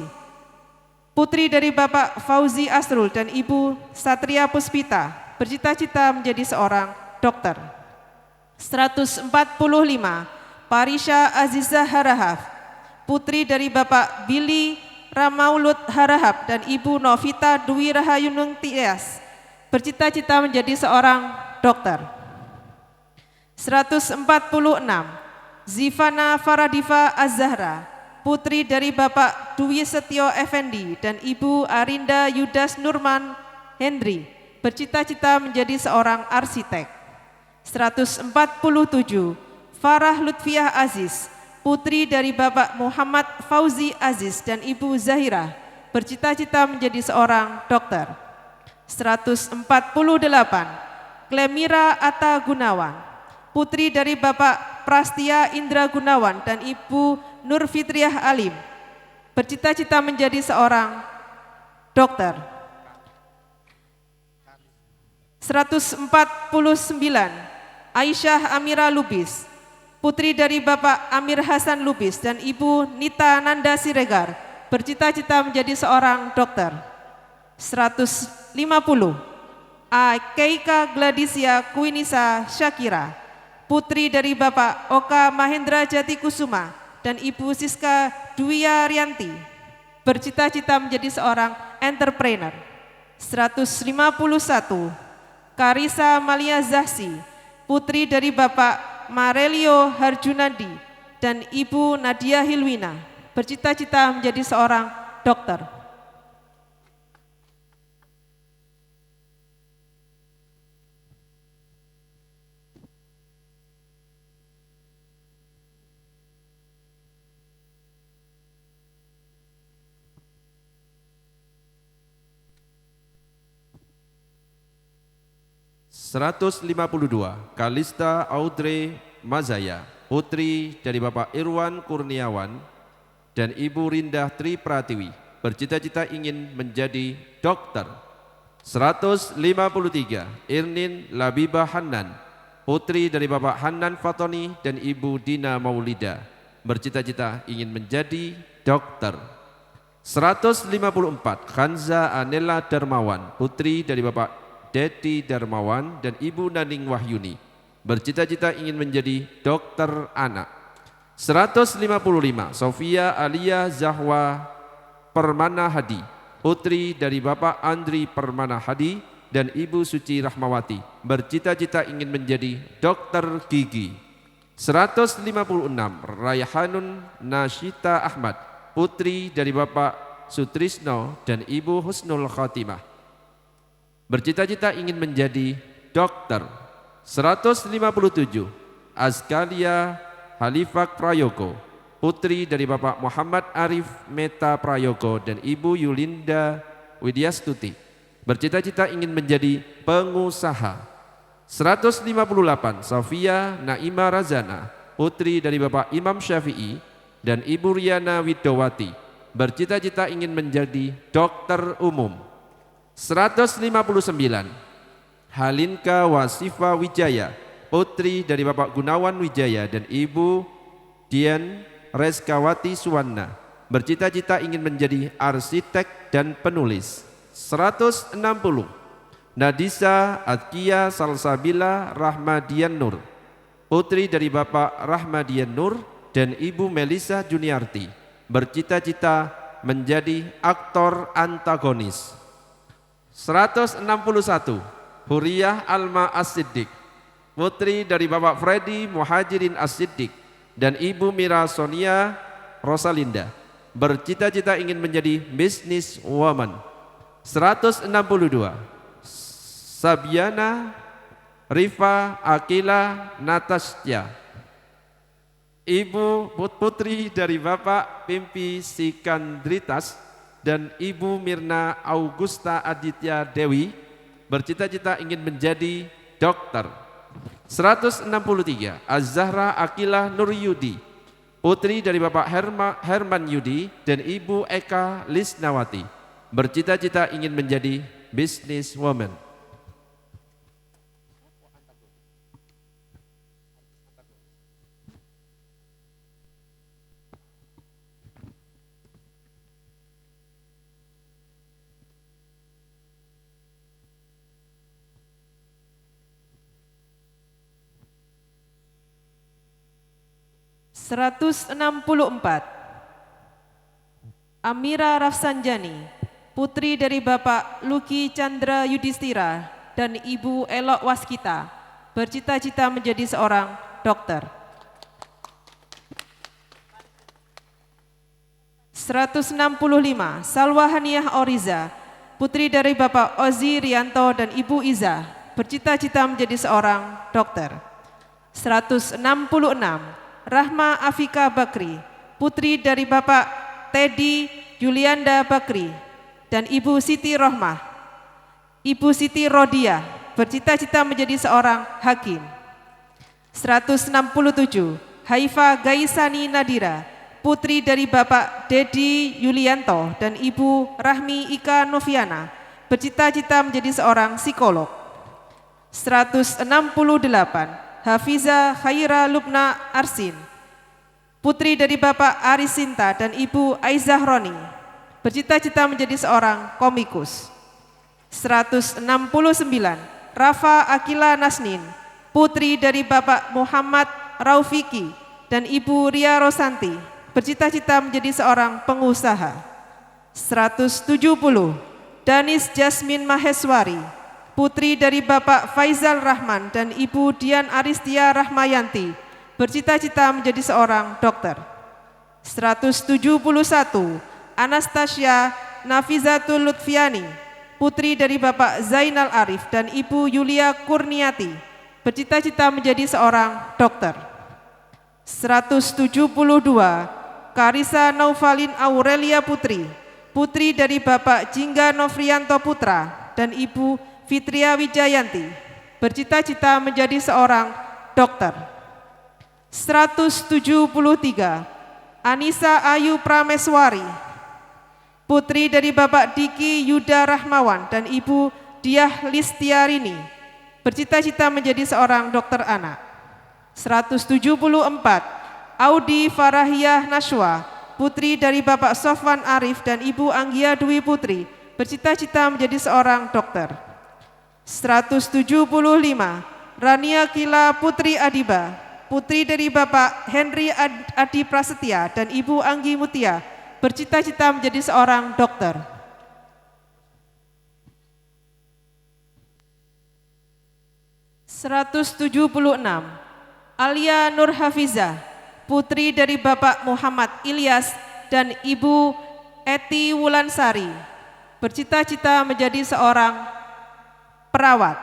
putri dari Bapak Fauzi Asrul dan Ibu Satria Puspita, bercita-cita menjadi seorang dokter. 145, Parisha Azizah Harahap, putri dari Bapak Billy Ramaulut Harahap dan Ibu Novita Dwi Rahayunung Tias, bercita-cita menjadi seorang dokter. 146, Zifana Faradifa Az-Zahra, putri dari Bapak Dwi Setio Effendi dan Ibu Arinda Yudas Nurman Hendri, bercita-cita menjadi seorang arsitek. 147, Farah Lutfiah Aziz, putri dari Bapak Muhammad Fauzi Aziz dan Ibu Zahira, bercita-cita menjadi seorang dokter. 148, Klemira Atta Gunawan, putri dari Bapak Prastia Indra Gunawan dan Ibu Nur Fitriah Alim, bercita-cita menjadi seorang dokter. 149, Aisyah Amira Lubis, putri dari Bapak Amir Hasan Lubis dan Ibu Nita Nanda Siregar, bercita-cita menjadi seorang dokter. 150, Keika Gladisia Kuinisa Syakira, putri dari Bapak Oka Mahendra Jati Kusuma dan Ibu Siska Dwiya Rianti, bercita-cita menjadi seorang entrepreneur. 151, Karisa Malia Zahsi, putri dari Bapak Marelio Harjunadi dan Ibu Nadia Hilwina, bercita-cita menjadi seorang dokter. Seratus 152, Kalista Audrey Mazaya, putri dari Bapak Irwan Kurniawan dan Ibu Rindah Tri Pratiwi, bercita-cita ingin menjadi dokter. 153, Irnin Labibah Hanan, putri dari Bapak Hanan Fatoni dan Ibu Dina Maulida, bercita-cita ingin menjadi dokter. 154, Khanza Anela Darmawan, putri dari Bapak Dedi Darmawan dan Ibu Naning Wahyuni, bercita-cita ingin menjadi dokter anak. 155, Sofia Alia Zahwa Permana Hadi, putri dari Bapak Andri Permana Hadi dan Ibu Suci Rahmawati, bercita-cita ingin menjadi dokter gigi. 156, Raihanun Nasyita Ahmad, putri dari Bapak Sutrisno dan Ibu Husnul Khatimah, bercita-cita ingin menjadi dokter. 157, Azkalia Halifak Prayogo, putri dari Bapak Muhammad Arif Meta Prayogo dan Ibu Yulinda Widyastuti, bercita-cita ingin menjadi pengusaha. 158, Sofia Naima Razana, putri dari Bapak Imam Syafi'i dan Ibu Riana Widowati, bercita-cita ingin menjadi dokter umum. 159, Halinka Wasifa Wijaya, putri dari Bapak Gunawan Wijaya dan Ibu Dian Reskawati Suwana, bercita-cita ingin menjadi arsitek dan penulis. 160, Nadisa Atkia Salsabila Rahmadian Nur, putri dari Bapak Rahmadian Nur dan Ibu Melisa Juniarti, bercita-cita menjadi aktor antagonis. 161, Huriyah Alma As-Siddiq, putri dari Bapak Freddy Muhajirin As-Siddiq dan Ibu Mira Sonia Rosalinda, bercita-cita ingin menjadi business woman. 162, Sabiana Rifa Akila Natasya, Ibu putri dari Bapak Pimpi Sikandritas dan Ibu Mirna Augusta Aditya Dewi, bercita-cita ingin menjadi dokter. 163, Az-Zahra Akilah Nur Yudi, putri dari Bapak Herman Yudi dan Ibu Eka Lisnawati, bercita-cita ingin menjadi business woman. 164. Amira Rafsanjani, putri dari Bapak Luki Chandra Yudhistira dan Ibu Elok Waskita, bercita-cita menjadi seorang dokter. 165. Salwa Haniah Oriza, putri dari Bapak Ozi Rianto dan Ibu Iza, bercita-cita menjadi seorang dokter. 166. Rahma Afika Bakri, putri dari Bapak Teddy Julianda Bakri dan Ibu Siti Rohmah, Ibu Siti Rodia, bercita-cita menjadi seorang hakim. 167. Haifa Gaisani Nadira, putri dari Bapak Dedi Yulianto dan Ibu Rahmi Ika Noviana, bercita-cita menjadi seorang psikolog. 168. Hafiza Khaira Lubna Arsin, putri dari Bapak Arisinta dan Ibu Aizah Roni, bercita-cita menjadi seorang komikus. 169. Rafa Akila Nasnin, putri dari Bapak Muhammad Raufiki dan Ibu Ria Rosanti, bercita-cita menjadi seorang pengusaha. 170. Danis Jasmine Maheswari, putri dari Bapak Faizal Rahman dan Ibu Dian Aristia Rahmayanti, bercita-cita menjadi seorang dokter. 171. Anastasia Nafizatul Lutfiani, putri dari Bapak Zainal Arif dan Ibu Yulia Kurniati, bercita-cita menjadi seorang dokter. 172. Karisa Naufalin Aurelia Putri, putri dari Bapak Jingga Novrianto Putra dan Ibu Fitria Wijayanti, bercita-cita menjadi seorang dokter. 173. Anissa Ayu Prameswari, putri dari Bapak Diki Yuda Rahmawan dan Ibu Diah Listiarini, bercita-cita menjadi seorang dokter anak. 174. Audi Farahiyah Nashwa, putri dari Bapak Sofwan Arif dan Ibu Anggia Dwi Putri, bercita-cita menjadi seorang dokter. 175. Rania Kila Putri Adiba, putri dari Bapak Henry Adi Prasetya dan Ibu Anggi Mutia, bercita-cita menjadi seorang dokter. 176. Alia Nur Hafizah, putri dari Bapak Muhammad Ilyas dan Ibu Eti Wulansari, bercita-cita menjadi seorang perawat.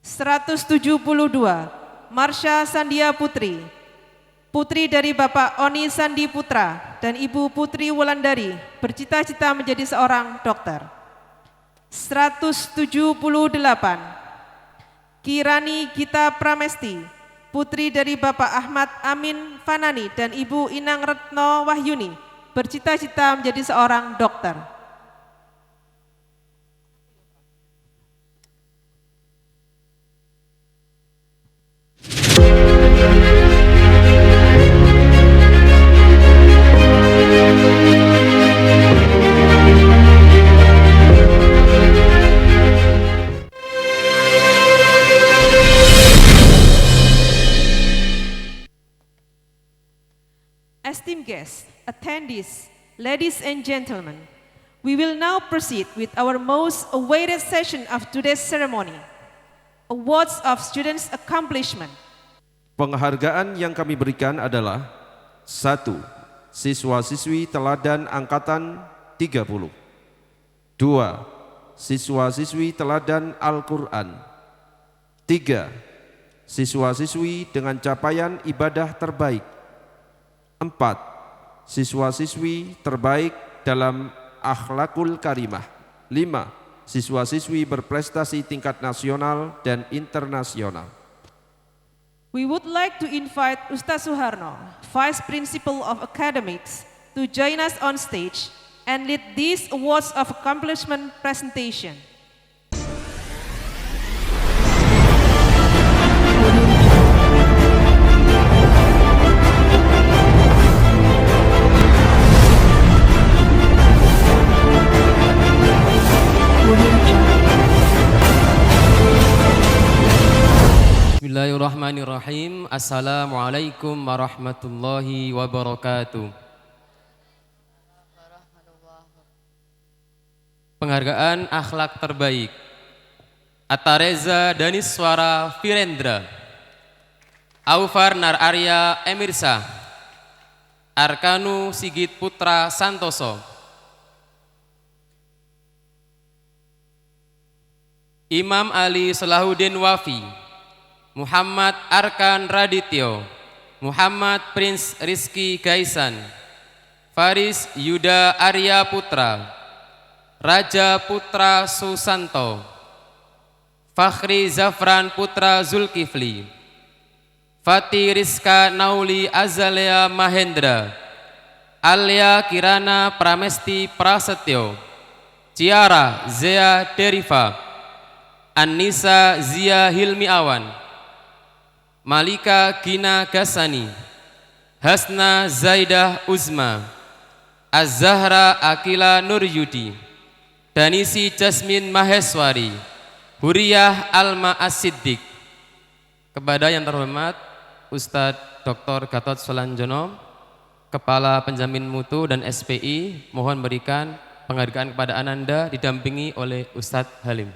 172. Marsha Sandia Putri, putri dari Bapak Oni Sandi Putra dan Ibu Putri Wulandari, bercita-cita menjadi seorang dokter. 178. Kirani Gita Pramesti, putri dari Bapak Ahmad Amin Fanani dan Ibu Inang Retno Wahyuni, bercita-cita menjadi seorang dokter. Esteemed guests, attendees, ladies and gentlemen, we will now proceed with our most awaited session of today's ceremony, Awards of Students' Accomplishment. Penghargaan yang kami berikan adalah 1. Siswa-siswi teladan angkatan 30. 2. Siswa-siswi teladan Al-Quran. 3. Siswa-siswi dengan capaian ibadah terbaik. 4. Siswa-siswi terbaik dalam akhlakul karimah. 5. Siswa-siswi berprestasi tingkat nasional dan internasional. We would like to invite Ustaz Suharno, Vice Principal of Academics, to join us on stage and lead this Awards of Accomplishment presentation. Bismillahirrahmanirrahim. Assalamualaikum warahmatullahi wabarakatuh. Penghargaan akhlak terbaik Atareza Daniswara Virendra, Aufar Nar Arya Emirsa, Arkanu Sigit Putra Santoso, Imam Ali Salahuddin Wafi, Muhammad Arkan Radityo, Muhammad Prince Rizky Gaisan, Faris Yuda Arya Putra, Raja Putra Susanto, Fakhri Zafran Putra Zulkifli, Fatih Rizka Nauli Azalea Mahendra, Alia Kirana Pramesti Prasetyo, Ciara Zea Deriva, Anissa Zia Hilmi Awan, Malika Gina Gasani, Hasna Zaidah Uzma, Az-Zahra Akila Nuryudi, Danisi Jasmine Maheswari, Huriyah Alma As-Siddiq. Kepada yang terhormat Ustadz Dr. Gatot Solanjono, Kepala Penjamin Mutu dan SPI, mohon berikan penghargaan kepada Ananda didampingi oleh Ustadz Halim.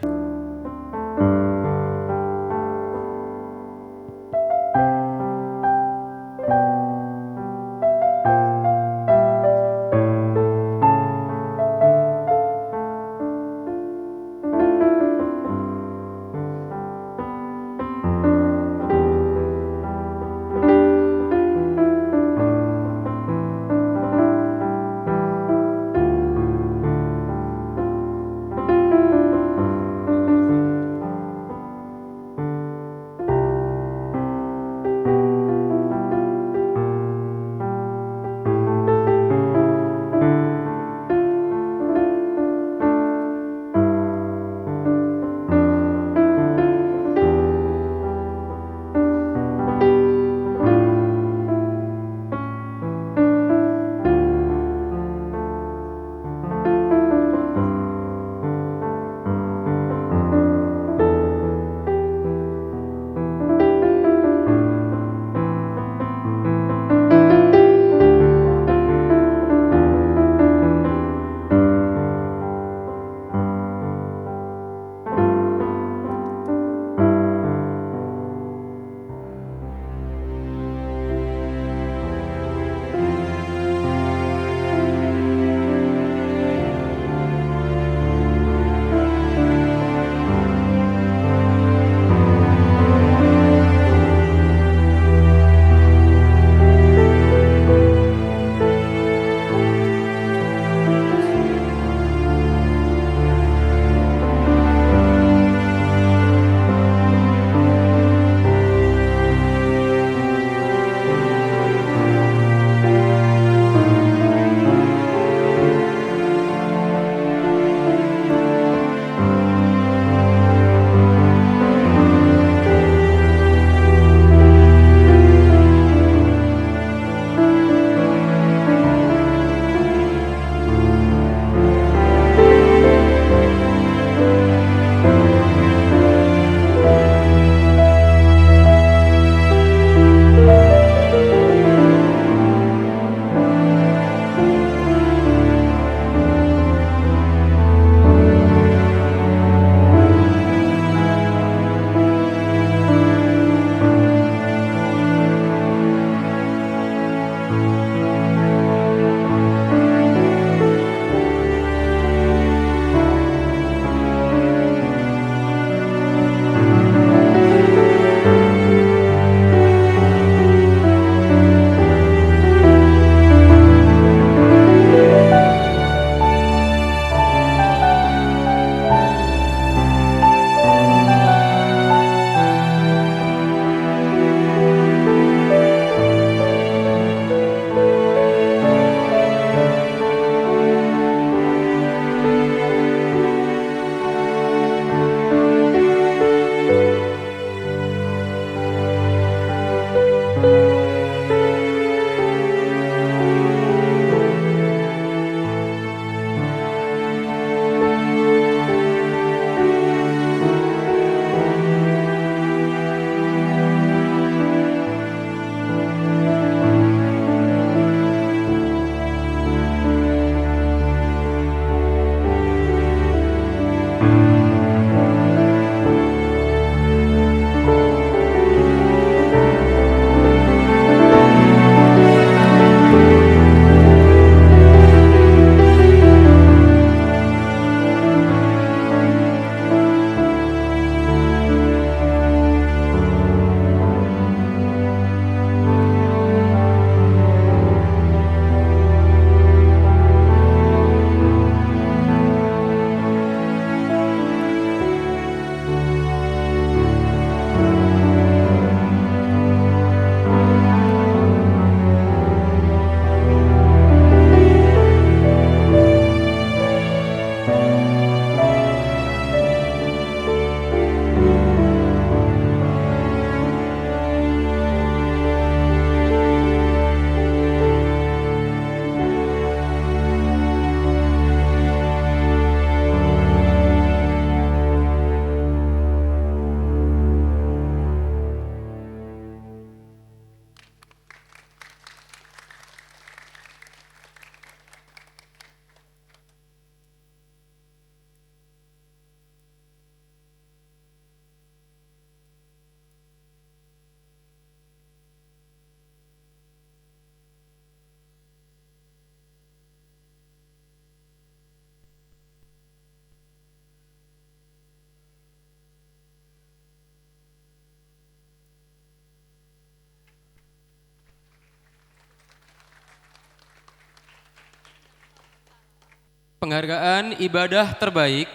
penghargaan ibadah terbaik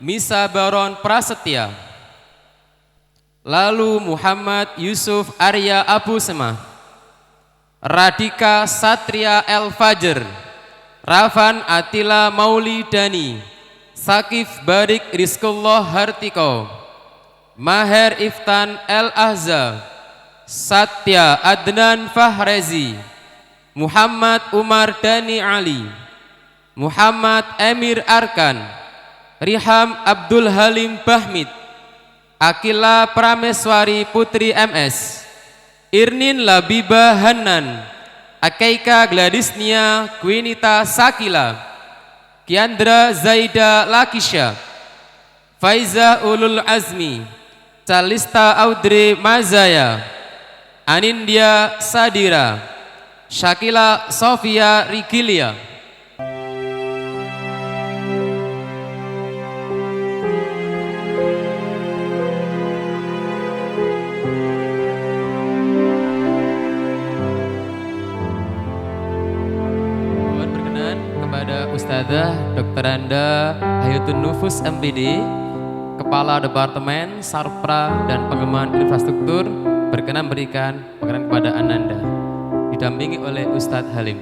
Misa Baron Prasetya. Lalu Muhammad Yusuf Arya Abu Semah, Radika Satria El Fajar, Rafan Atila Maulidani, Sakif Barik Rizkullah Hartiko, Maher Iftan El Ahza, Satya Adnan Fahrezi, Muhammad Umar Dani Ali, Muhammad Emir Arkan, Riham Abdul Halim Bahmid, Akila Prameswari Putri MS, Irnin Labiba Hanan, Akaika Gladisnia Quinita Sakila, Kiandra Zaida Lakisha, Faiza Ulul Azmi, Calista Audrey Mazaya, Anindya Sadira, Shakila Sofia Rigilia. Mohon berkenan kepada Ustazah Dr. Anda Hayatun Nufus MPD, Kepala Departemen Sarpra dan Pengembangan Infrastruktur, berkenan berikan pengenalan kepada Ananda, didampingi oleh Ustadz Halim.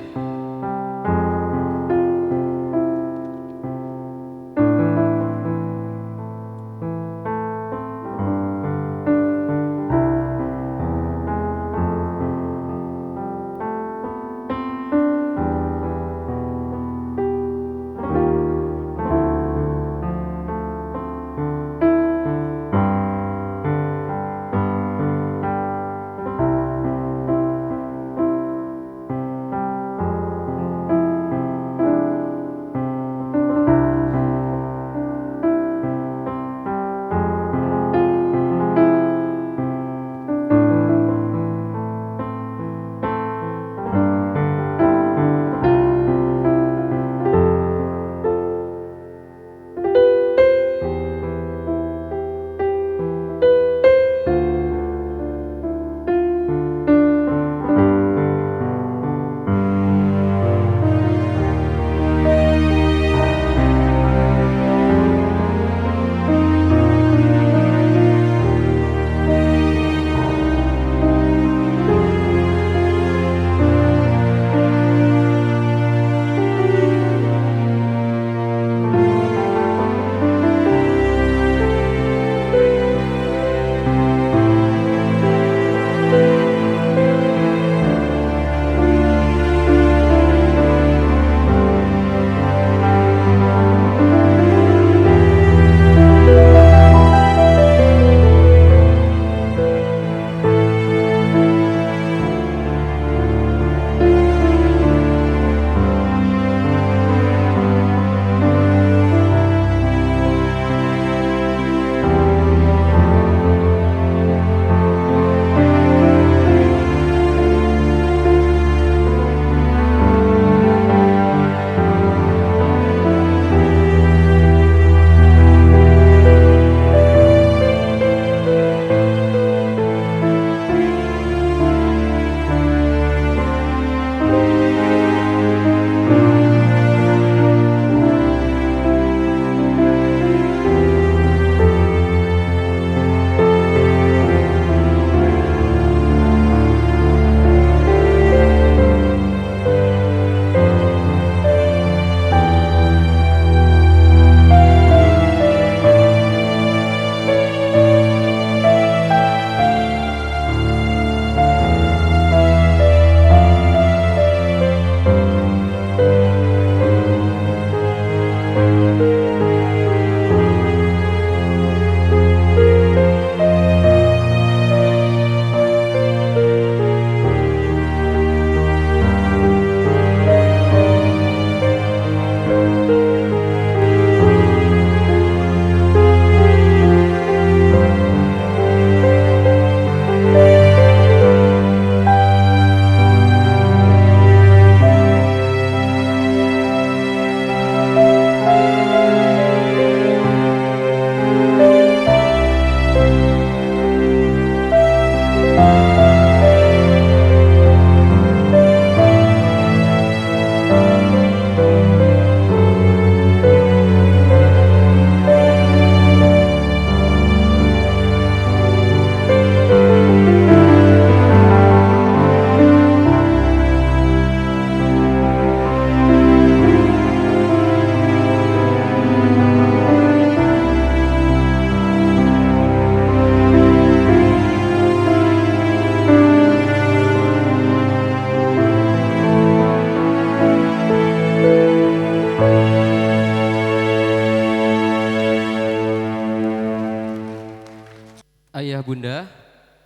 Bunda,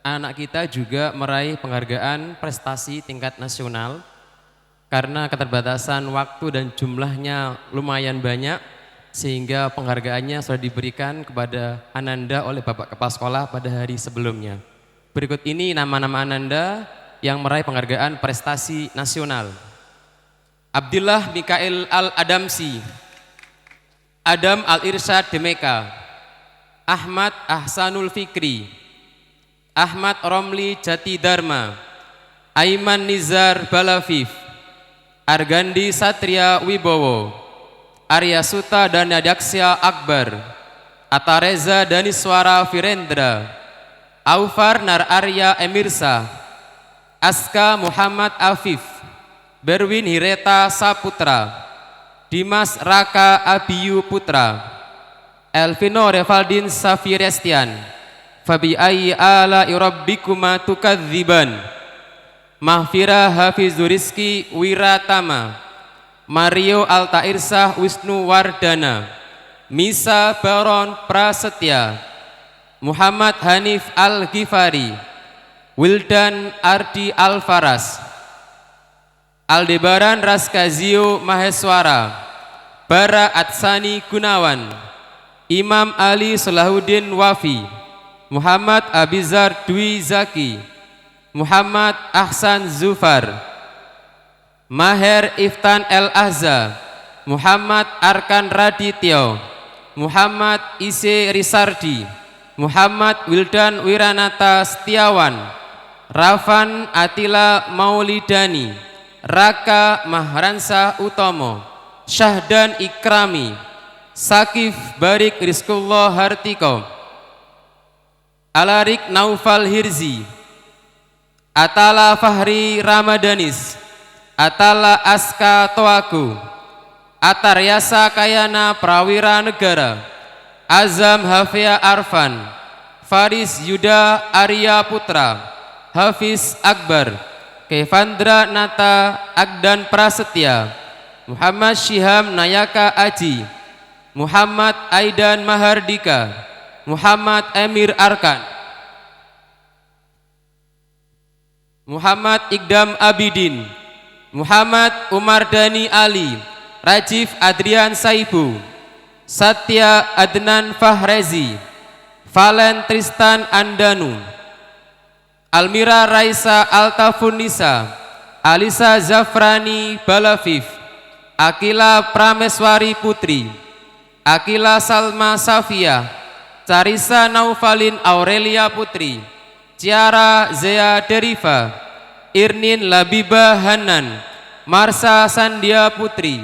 anak kita juga meraih penghargaan prestasi tingkat nasional karena keterbatasan waktu dan jumlahnya lumayan banyak, sehingga penghargaannya sudah diberikan kepada Ananda oleh Bapak Kepala Sekolah pada hari sebelumnya. Berikut ini nama-nama Ananda yang meraih penghargaan prestasi nasional. Abdullah Mikael Al-Adamsi, Adam Al-Irsyad Demeka, Ahmad Ahsanul Fikri, Ahmad Romli Jati Dharma, Aiman Nizar Balafif, Argandi Satria Wibowo, Arya Suta Danadaksya Akbar, Atareza Daniswara Virendra, Aufar Nar Arya Emirsa, Aska Muhammad Afif, Berwin Hireta Saputra, Dimas Raka Abiyu Putra, Elvino Revaldin Safirestian, Fabi ayyi ala rabbikuma tukadziban, Mahfira Hafizur Rizki Wiratama, Mario Altairsah Wisnu Wardana, Misa Baron Prasetya, Muhammad Hanif Al-Ghifari, Wildan Ardi Al-Faras, Aldebaran Raskazio Maheswara, Bara Atsani Gunawan, Imam Ali Salahuddin Wafi, Muhammad Abizar Dwi Zaki, Muhammad Ahsan Zufar, Maher Iftan El Azza, Muhammad Arkan Radityo, Muhammad Ise Risardi, Muhammad Wildan Wiranata Setiawan, Rafan Atila Maulidani, Raka Mahransa Utomo, Syahdan Ikrami, Sakif Barik Rizkullah Hartiko, Alarik Naufal Hirzi, Atala Fahri Ramadanis, Atala Aska Toaku, Ataryasa Kayana Prawira Negara, Azam Hafia Arfan, Faris Yuda Arya Putra, Hafiz Akbar, Kevandra Nata Agdan Prasetya, Muhammad Syiham Nayaka Aji, Muhammad Aidan Mahardika, Muhammad Emir Arkan, Muhammad Ikdam Abidin, Muhammad Umar Dani Ali, Rajif Adrian Saibu, Satya Adnan Fahrezi, Valen Tristan Andanu, Almira Raisa Altafunisa, Alisa Zafrani Balafif, Akila Prameswari Putri, Akila Salma Safia, Carisa Naufalin Aurelia Putri, Ciara Zea Deriva, Irnin Labiba Hanan, Marsa Sandia Putri,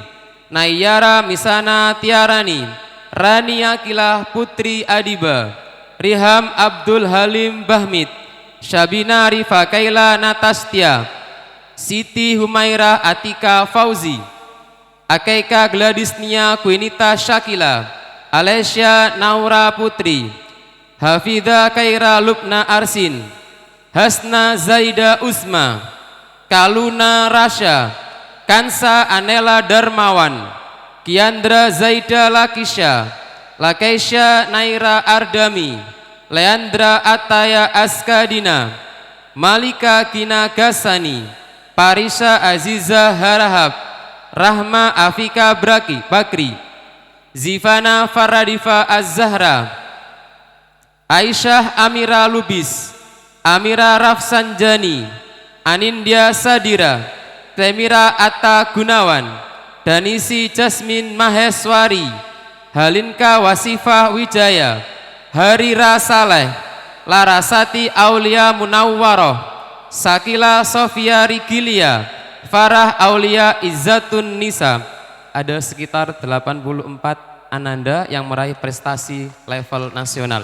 Nayara Misana Tiarani, Rani Akila Putri Adiba, Riham Abdul Halim Bahmid, Syabina Rifa Kaila Natastia, Siti Humaira Atika Fauzi, Akaika Gladys Nia Quinita Syakila, Alesya Naura Putri, Hafidha Kaira Lubna Arsin, Hasna Zaida Usma, Kaluna Rasya, Kansa Anela Darmawan, Kiandra Zaida Lakisha, Lakeisha Naira Ardami, Leandra Ataya Askadina, Malika Kina Gasani, Parisa Aziza Harahap, Rahma Afika Bakri, Zivana Faradifa Az-Zahra, Aisyah Amira Lubis, Amira Rafsanjani, Anindya Sadira, Temira Atta Gunawan, Danisi Jasmin Maheswari, Halinka Wasifah Wijaya, Harira Saleh, Larasati Aulia Munawwaroh, Sakila Sofia Rigilia, Farah Aulia Izzatun Nisa. Ada sekitar 84 ananda yang meraih prestasi level nasional.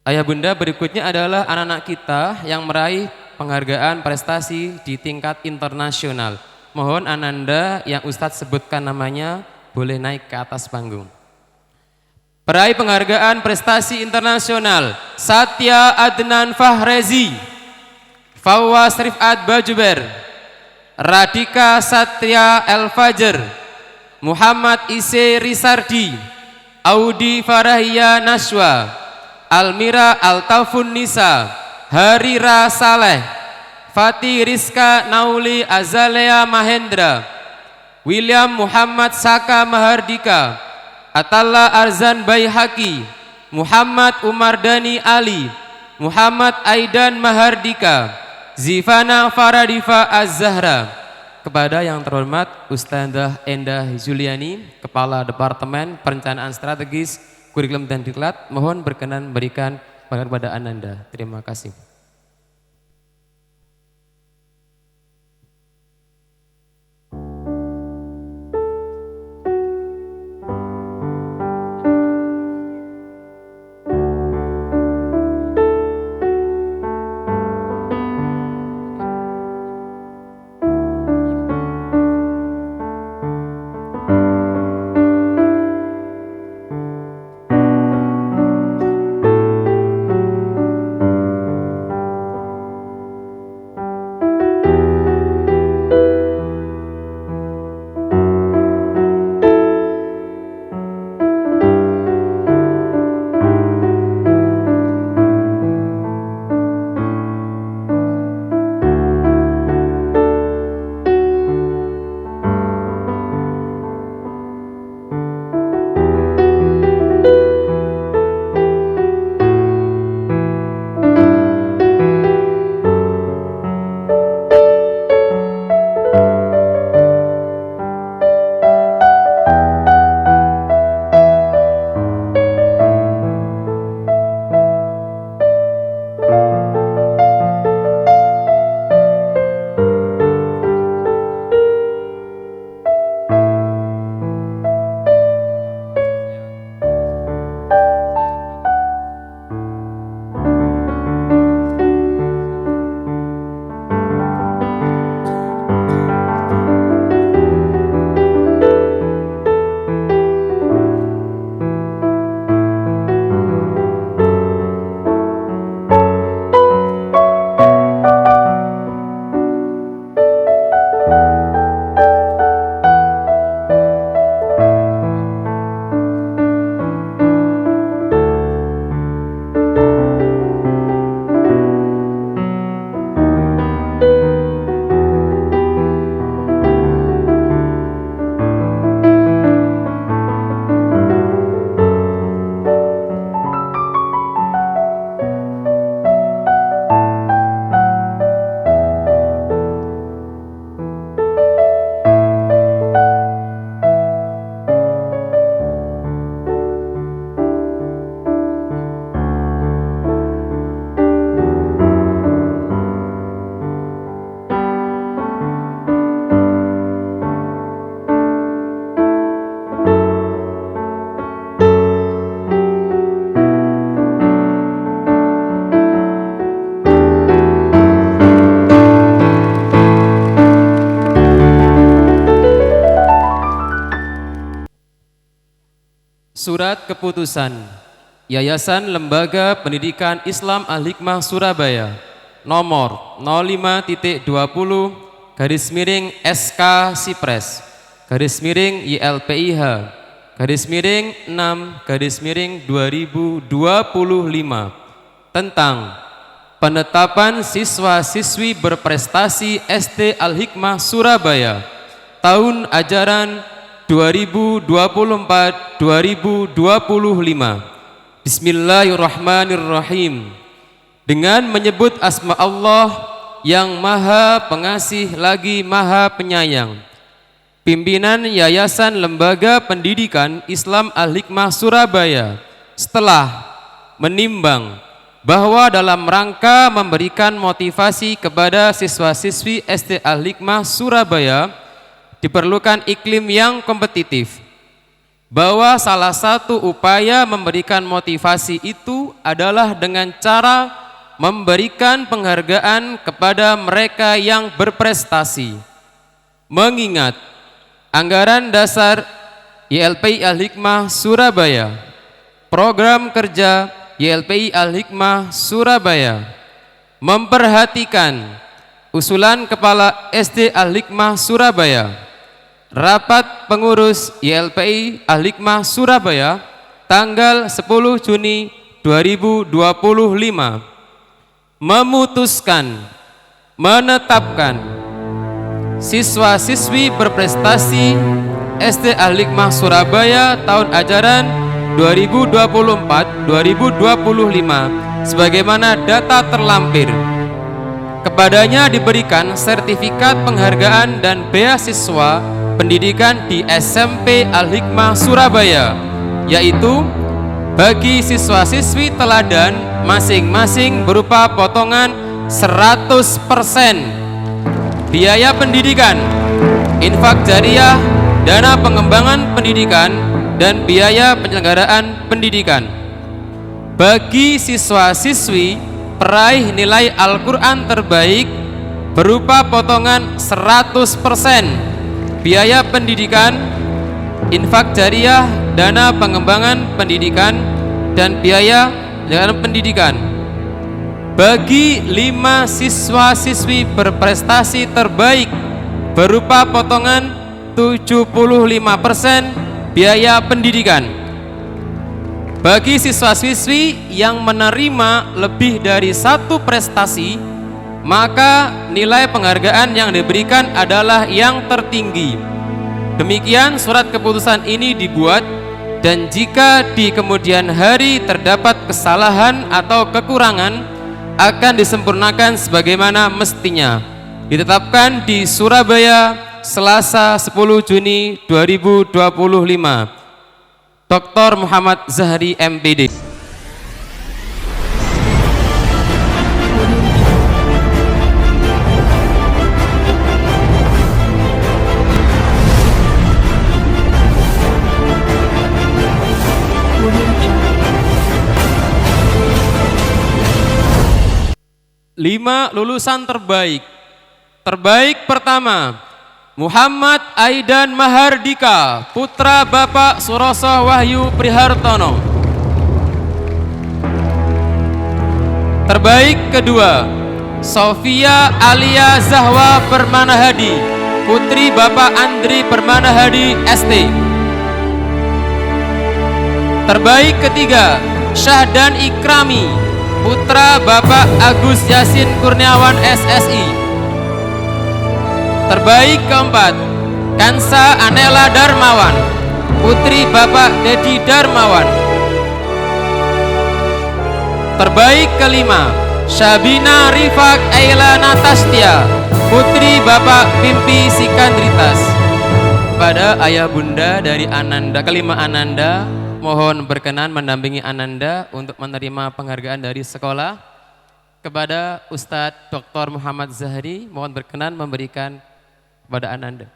Ayah bunda, berikutnya adalah anak-anak kita yang meraih penghargaan prestasi di tingkat internasional. Mohon ananda yang Ustadz sebutkan namanya boleh naik ke atas panggung. Peraih penghargaan prestasi internasional: Satya Adnan Fahrezi, Fawwas Rifat Bajuber, Radika Satya El Fajar, Muhammad Ise Risardi, Audi Farahia Nashwa, Almira Altaufun Nisa, Harira Saleh, Fatih Rizka Nauli Azalea Mahendra, William Muhammad Saka Mahardika, Atalla Arzan Baihaki, Muhammad Umar Dani Ali, Muhammad Aidan Mahardika, Zifana Faradifa Az-Zahra. Kepada yang terhormat Ustadzah Endah Juliani, Kepala Departemen Perencanaan Strategis, Kurikulum dan Diklat, mohon berkenan memberikan penghargaan kepada Ananda. Terima kasih. Surat Keputusan Yayasan Lembaga Pendidikan Islam Al-Hikmah Surabaya nomor 05.20/SK Sipres /YLPIH/6/2025 tentang penetapan siswa-siswi berprestasi SD Al-Hikmah Surabaya tahun ajaran 2024-2025. Bismillahirrahmanirrahim. Dengan menyebut asma Allah yang Maha Pengasih lagi Maha Penyayang. Pimpinan Yayasan Lembaga Pendidikan Islam Al-Hikmah Surabaya setelah menimbang bahwa dalam rangka memberikan motivasi kepada siswa-siswi SD Al-Hikmah Surabaya diperlukan iklim yang kompetitif, bahwa salah satu upaya memberikan motivasi itu adalah dengan cara memberikan penghargaan kepada mereka yang berprestasi. Mengingat anggaran dasar YLPI Al-Hikmah Surabaya, program kerja YLPI Al-Hikmah Surabaya memperhatikan usulan Kepala SD Al-Hikmah Surabaya, Rapat Pengurus YLPI Al-Hikmah Surabaya tanggal 10 Juni 2025 memutuskan menetapkan siswa-siswi berprestasi SD Al-Hikmah Surabaya tahun ajaran 2024-2025 sebagaimana data terlampir. Kepadanya diberikan sertifikat penghargaan dan beasiswa pendidikan di SMP Al-Hikmah Surabaya, yaitu bagi siswa-siswi teladan masing-masing berupa potongan 100% biaya pendidikan, infak jariah, dana pengembangan pendidikan, dan biaya penyelenggaraan pendidikan. Bagi siswa-siswi peraih nilai Al-Quran terbaik berupa potongan 100% biaya pendidikan, infak jariah, dana pengembangan pendidikan, dan biaya penyelenggaraan pendidikan. Bagi 5 siswa-siswi berprestasi terbaik berupa potongan 75% biaya pendidikan. Bagi siswa-siswi yang menerima lebih dari 1 prestasi, maka nilai penghargaan yang diberikan adalah yang tertinggi. Demikian surat keputusan ini dibuat, dan jika di kemudian hari terdapat kesalahan atau kekurangan, akan disempurnakan sebagaimana mestinya. Ditetapkan di Surabaya, Selasa 10 Juni 2025. Dr. Muhammad Zahri MPD. Lima lulusan terbaik. Terbaik pertama, Muhammad Aidan Mahardika, putra Bapak Suroso Wahyu Prihartono. Terbaik kedua, Sofia Alia Zahwa Permanahadi, putri Bapak Andri Permanahadi ST. Terbaik ketiga, Syahdan Ikrami, putra Bapak Agus Yasin Kurniawan SSI. Terbaik keempat, Kansa Anela Darmawan, putri Bapak Dedi Darmawan. Terbaik kelima, Syabina Rifak Aila Natastia, putri Bapak Pimpi Sikandritas. Pada ayah bunda dari Ananda, kelima Ananda, mohon berkenan mendampingi Ananda untuk menerima penghargaan dari sekolah. Kepada Ustadz Dr. Muhammad Zahri, mohon berkenan memberikan kepada Ananda.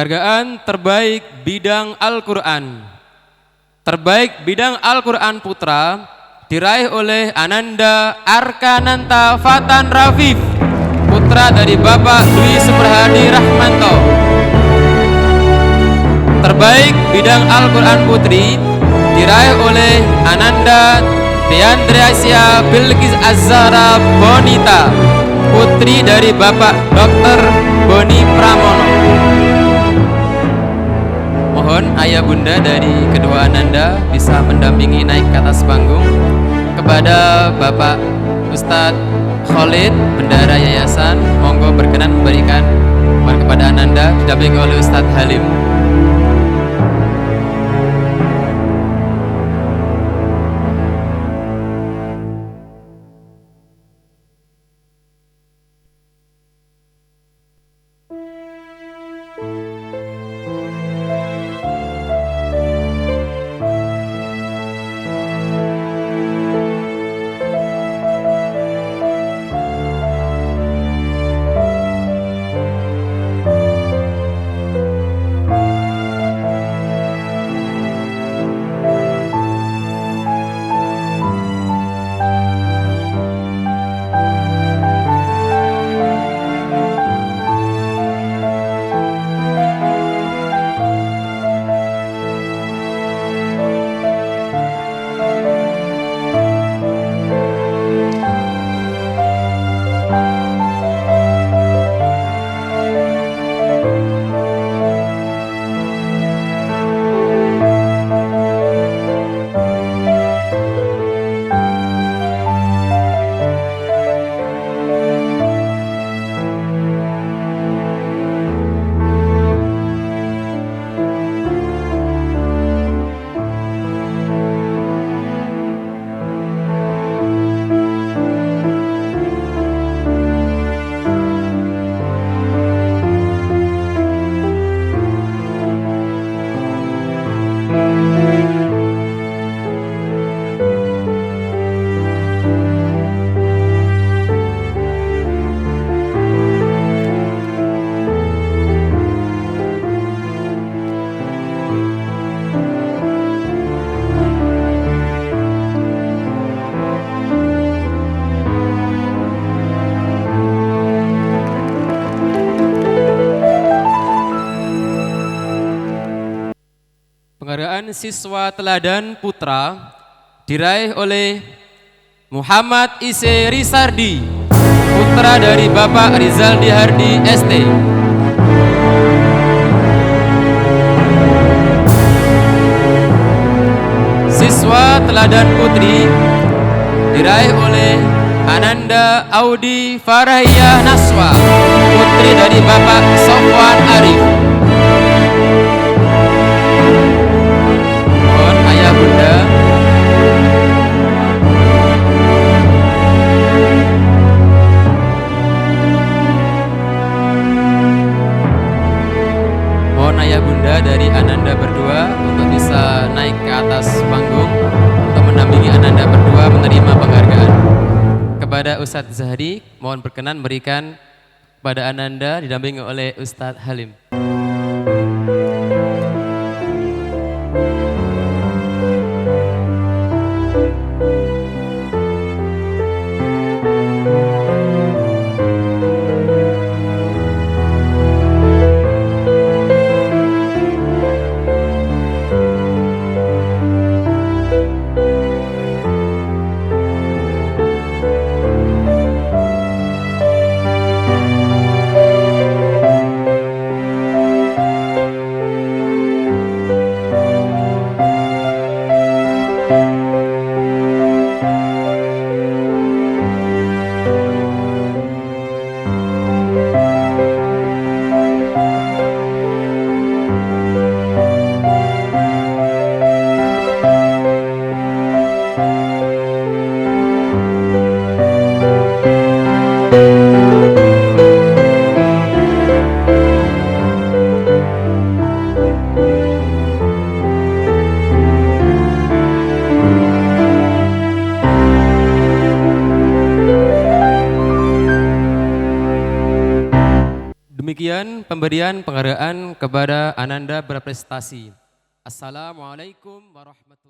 Penghargaan terbaik bidang Al-Quran. Terbaik bidang Al-Quran Putra diraih oleh Ananda Arkananta Fatan Rafif, putra dari Bapak Dwi Suprahadi Rahmanto. Terbaik bidang Al-Quran Putri diraih oleh Ananda Deandreasia Bilqis Azhara Bonita, putri dari Bapak Dr. Boni Pramono. Mohon ayah bunda dari kedua Ananda bisa mendampingi naik ke atas panggung. Kepada Bapak Ustadz Khalid, bendahara yayasan, monggo berkenan memberikan kepada Ananda didampingi oleh Ustadz Halim. Penghargaan Siswa Teladan Putra diraih oleh Muhammad Ise Risardi, putra dari Bapak Rizaldi Hardi ST. Siswa Teladan Putri diraih oleh Ananda Audi Farahiyah Naswa, putri dari Bapak Sofwan Arif. Mohon ayah bunda dari Ananda berdua untuk bisa naik ke atas panggung untuk mendampingi Ananda berdua menerima penghargaan. Kepada Ustadz Zahri, mohon berkenan berikan kepada Ananda didampingi oleh Ustadz Halim. Demikian pemberian penghargaan kepada Ananda berprestasi. Assalamualaikum warahmatullahi wabarakatuh.